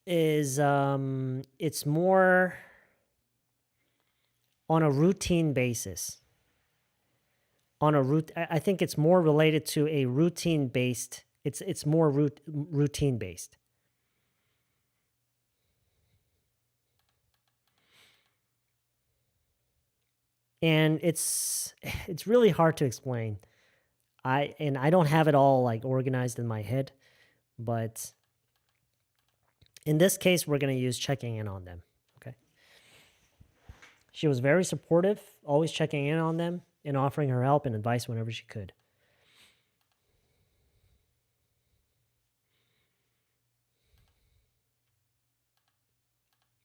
it's more on a routine basis. I think it's more related to a routine based. It's more routine based. And it's really hard to explain. I don't have it all like organized in my head, but in this case, we're going to use checking in on them. Okay. She was very supportive, always checking in on them and offering her help and advice whenever she could.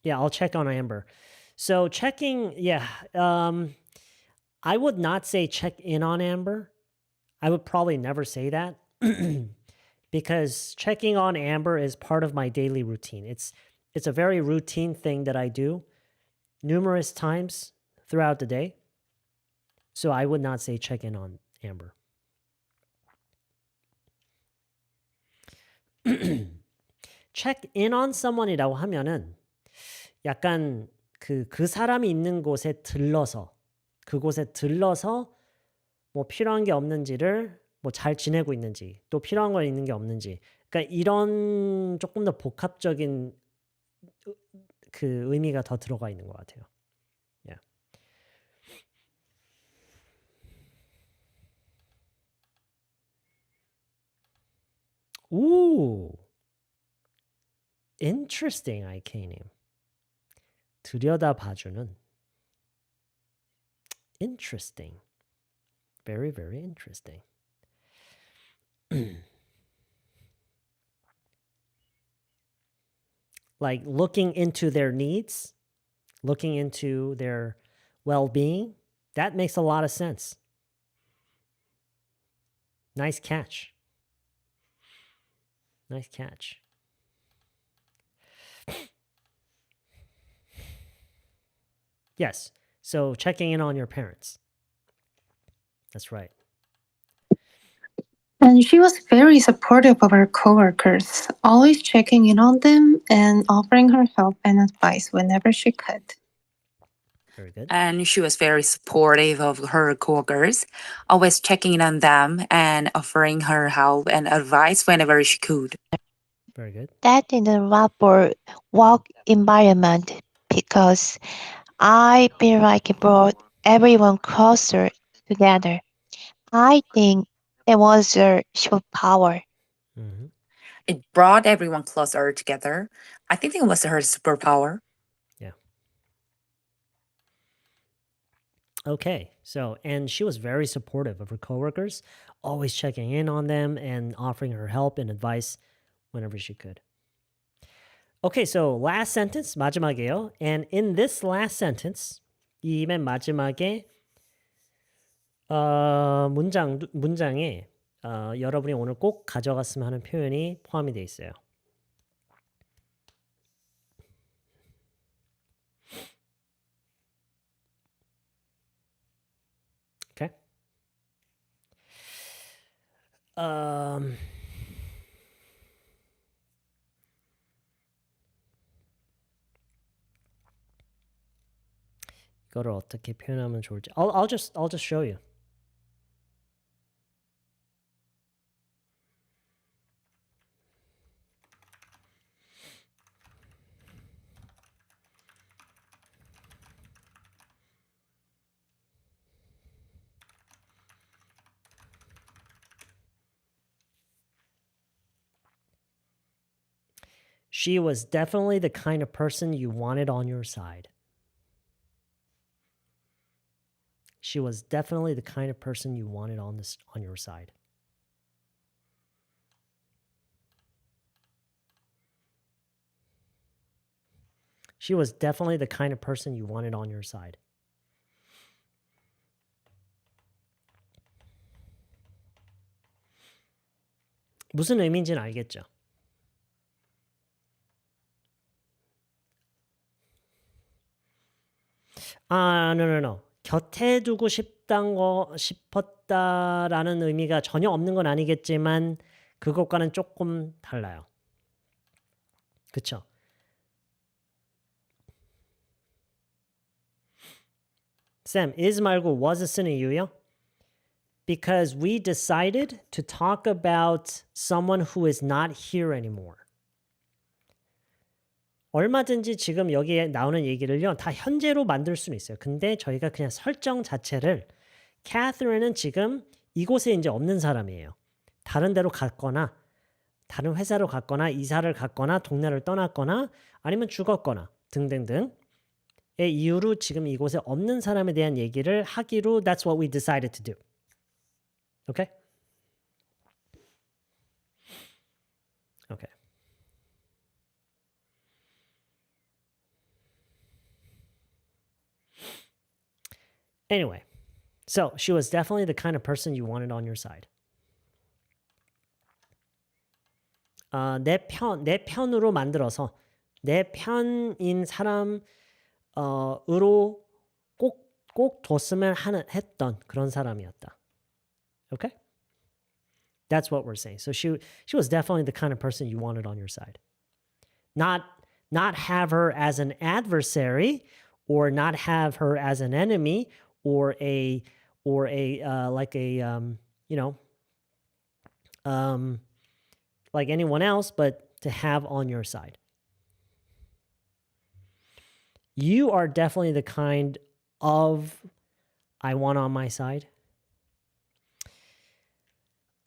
Yeah, I'll check on Amber. So checking, yeah. I would not say check in on Amber. I would probably never say that because checking on Amber is part of my daily routine. It's a very routine thing that I do numerous times throughout the day. So I would not say check in on Amber. check in on someone이라고 하면은 약간 그 사람이 있는 곳에 들러서 그곳에 들러서 뭐 필요한 게 없는지를 뭐 잘 지내고 있는지 또 필요한 거 있는 게 없는지 그러니까 이런 조금 더 복합적인 그 의미가 더 들어가 있는 것 같아요. Yeah. Ooh. Interesting, IK님. 들여다봐주는. Interesting. Very, very interesting. Like looking into their needs, looking into their well-being, that makes a lot of sense. Nice catch. Nice catch. Yes. So checking in on your parents. That's right. And she was very supportive of her coworkers, always checking in on them and offering her help and advice whenever she could. Very good. And she was very supportive of her coworkers, always checking in on them and offering her help and advice whenever she could. Very good. That in a rapper work environment because I feel like it brought everyone closer together. I think it was her superpower. Mm-hmm. It brought everyone closer together. I think it was her superpower. Yeah. Okay. So, and she was very supportive of her coworkers, always checking in on them and offering her help and advice whenever she could. Okay, so last sentence, 마지막이에요. And in this last sentence, 이 맨 마지막에 문장에 여러분이 오늘 꼭 가져갔으면 하는 표현이 포함이 되어 있어요. Okay. 이거를 어떻게 표현하면 좋을지. I'll just show you. She was definitely the kind of person you wanted on your side. She was definitely the kind of person you wanted on your side. She was definitely the kind of person you wanted on your side. 무슨 의미인지는 알겠죠? No. 곁에 두고 싶었다라는 의미가 전혀 없는 건 아니겠지만 그것과는 조금 달라요. 그쵸? Sam, is 말고 was 쓰는 이유요? Because we decided to talk about someone who is not here anymore. 얼마든지 지금 여기에 나오는 얘기를요, 다 현재로 만들 수는 있어요. 근데 저희가 그냥 설정 자체를 Catherine은 지금 이곳에 이제 없는 사람이에요. 다른 데로 갔거나 다른 회사로 갔거나 이사를 갔거나 동네를 떠났거나 아니면 죽었거나 등등등의 이유로 지금 이곳에 없는 사람에 대한 얘기를 하기로 that's what we decided to do. Okay? Okay. Anyway, so she was definitely the kind of person you wanted on your side. 내 편으로 만들어서 내 편인 사람으로 꼭 뒀으면 했던 그런 사람이었다. Okay? That's what we're saying. So she was definitely the kind of person you wanted on your side. Not have her as an adversary or not have her as an enemy or a like anyone else, but to have on your side. You are definitely the kind of I want on my side.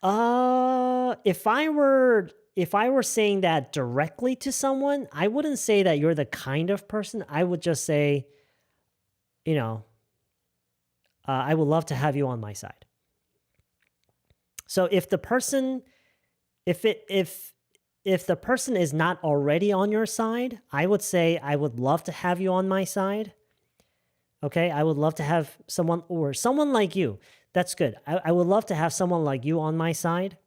If I were saying that directly to someone, I wouldn't say that you're the kind of person. I would just say, I would love to have you on my side. So if the person is not already on your side, I would say I would love to have you on my side. Okay, I would love to have someone like you. That's good. I would love to have someone like you on my side.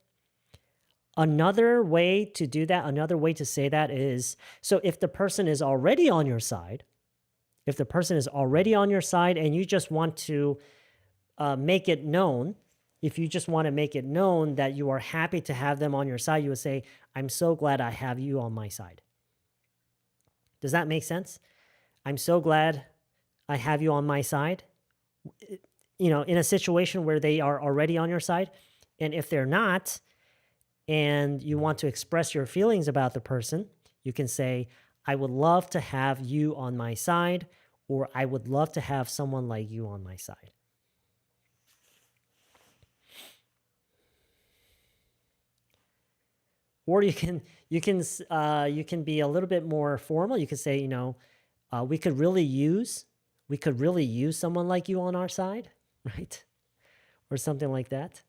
Another way to do that, another way to say that is, so if the person is already on your side, and you just want to make it known, if you just want to make it known that you are happy to have them on your side, you would say, I'm so glad I have you on my side. Does that make sense? I'm so glad I have you on my side. In a situation where they are already on your side. And if they're not, and you want to express your feelings about the person, you can say, I would love to have you on my side, or I would love to have someone like you on my side. Or you can be a little bit more formal. You could say, we could really use someone like you on our side, right? Or something like that.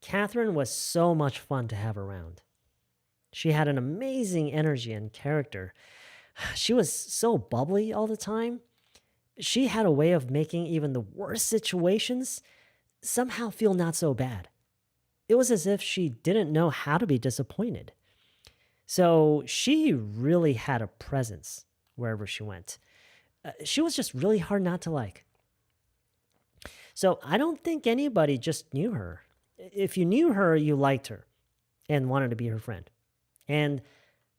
Catherine was so much fun to have around. She had an amazing energy and character. She was so bubbly all the time. She had a way of making even the worst situations somehow feel not so bad. It was as if she didn't know how to be disappointed. So she really had a presence wherever she went. She was just really hard not to like. So I don't think anybody just knew her. If you knew her, you liked her and wanted to be her friend. And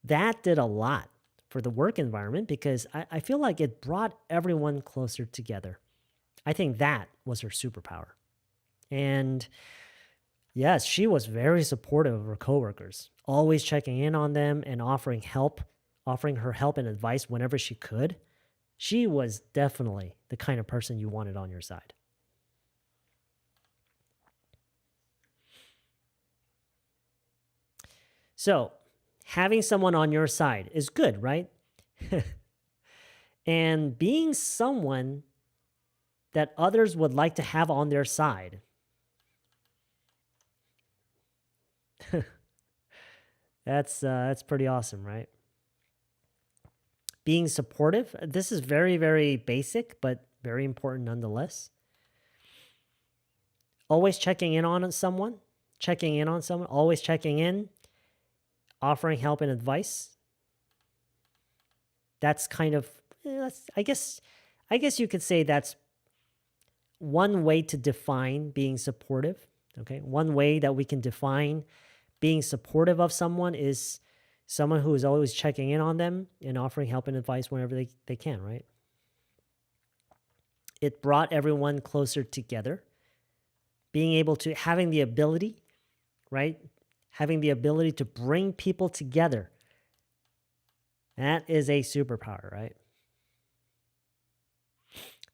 that did a lot for the work environment because I feel like it brought everyone closer together. I think that was her superpower. And yes, she was very supportive of her coworkers, always checking in on them and offering help offering her help and advice whenever she could, she was definitely the kind of person you wanted on your side. So, having someone on your side is good, right? And being someone that others would like to have on their side. That's pretty awesome, right? Being supportive. This is very, very basic, but very important nonetheless. Always checking in on someone, always checking in, offering help and advice. That's kind of, I guess you could say that's one way to define being supportive. Okay, one way that we can define being supportive of someone is someone who is always checking in on them and offering help and advice whenever they can, right? It brought everyone closer together. Being able to, having the ability, right? Having the ability to bring people together. That is a superpower, right?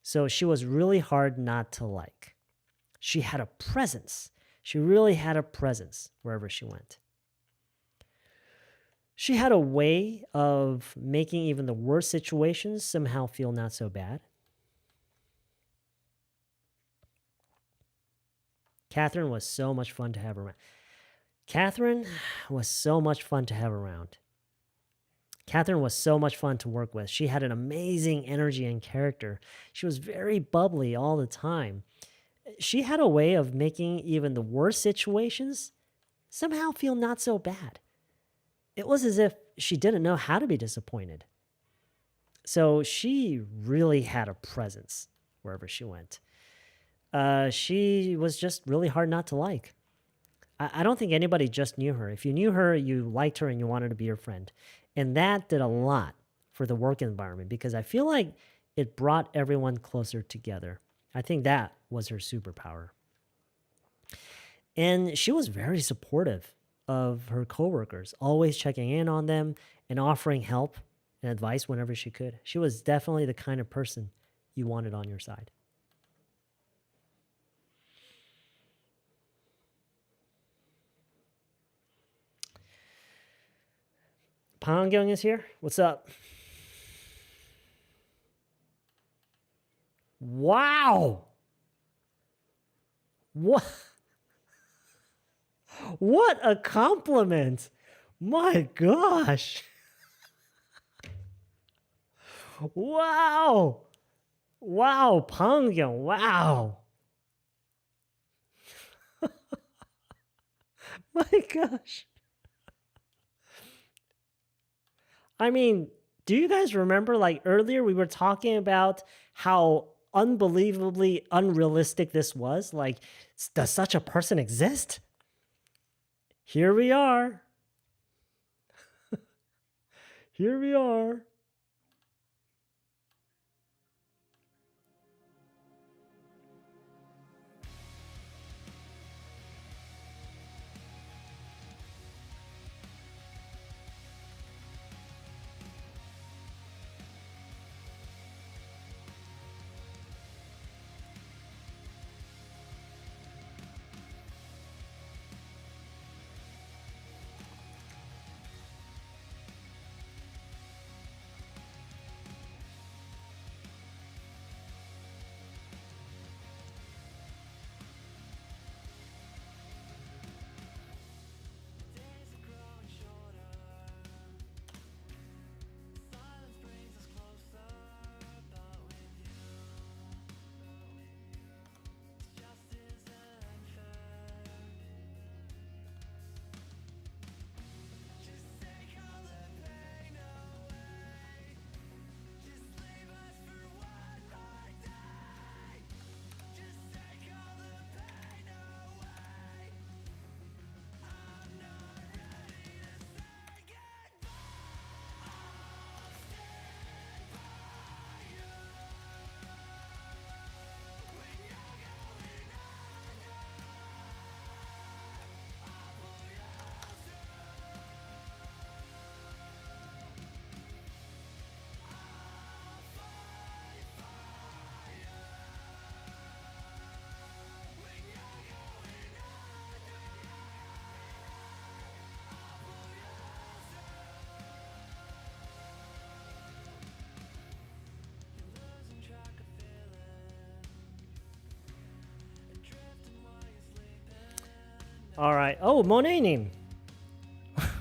So she was really hard not to like. She had a presence. She really had a presence wherever she went. She had a way of making even the worst situations somehow feel not so bad. Catherine was so much fun to have around. Catherine was so much fun to have around. Catherine was so much fun to work with. She had an amazing energy and character. She was very bubbly all the time. She had a way of making even the worst situations somehow feel not so bad. It was as if she didn't know how to be disappointed. So she really had a presence wherever she went. She was just really hard not to like. I don't think anybody just knew her. If you knew her, you liked her and you wanted to be her friend. And that did a lot for the work environment because I feel like it brought everyone closer together. I think that was her superpower. And she was very supportive of her coworkers, always checking in on them and offering help and advice whenever she could. She was definitely the kind of person you wanted on your side. Pangyung is here. What's up? Wow. What a compliment. My gosh. Wow. Wow, Pangyung. Wow. My gosh. I mean, do you guys remember like earlier we were talking about how unbelievably unrealistic this was? Like, does such a person exist? Here we are. Here we are. All right. Oh, Monanim.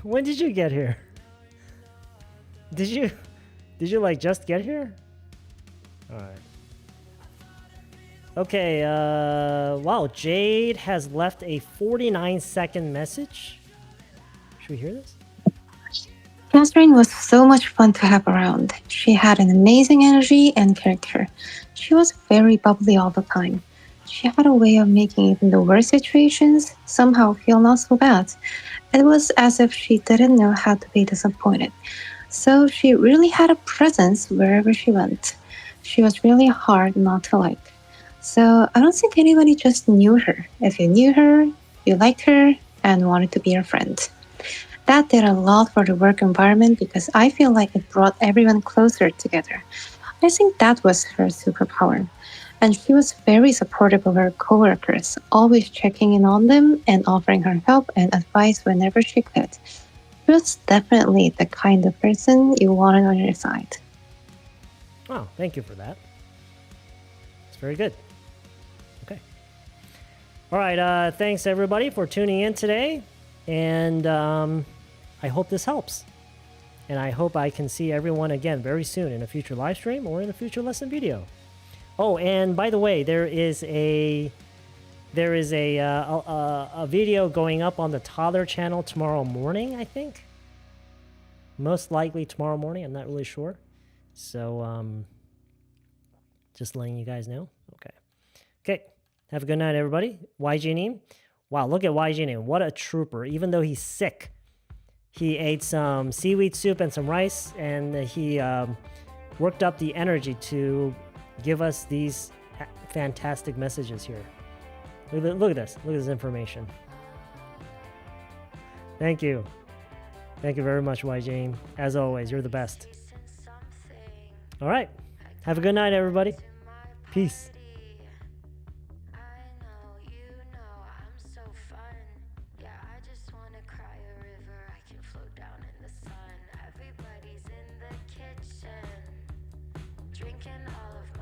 When did you get here? Did you like just get here? All right. Okay, wow, Jade has left a 49-second message. Should we hear this? Catherine was so much fun to have around. She had an amazing energy and character. She was very bubbly all the time. She had a way of making even the worst situations somehow feel not so bad. It was as if she didn't know how to be disappointed. So she really had a presence wherever she went. She was really hard not to like. So I don't think anybody just knew her. If you knew her, you liked her, and wanted to be her friend. That did a lot for the work environment because I feel like it brought everyone closer together. I think that was her superpower. And she was very supportive of her coworkers, always checking in on them and offering her help and advice whenever she could. She was definitely the kind of person you wanted on your side. Oh, thank you for that. It's very good. Okay. All right, thanks everybody for tuning in today. And I hope this helps. And I hope I can see everyone again very soon in a future live stream or in a future lesson video. Oh, and by the way, there is a video going up on the toddler channel tomorrow morning, I think. Most likely tomorrow morning. I'm not really sure. So just letting you guys know. Okay. Have a good night, everybody. YG Neem. Wow, look at YG Neem. What a trooper. Even though he's sick, he ate some seaweed soup and some rice, and he worked up the energy to give us these fantastic messages here. Look at this. Look at this information. Thank you. Thank you very much, YG. As always, you're the best. All right. Have a good night, everybody. Peace. Drinking all of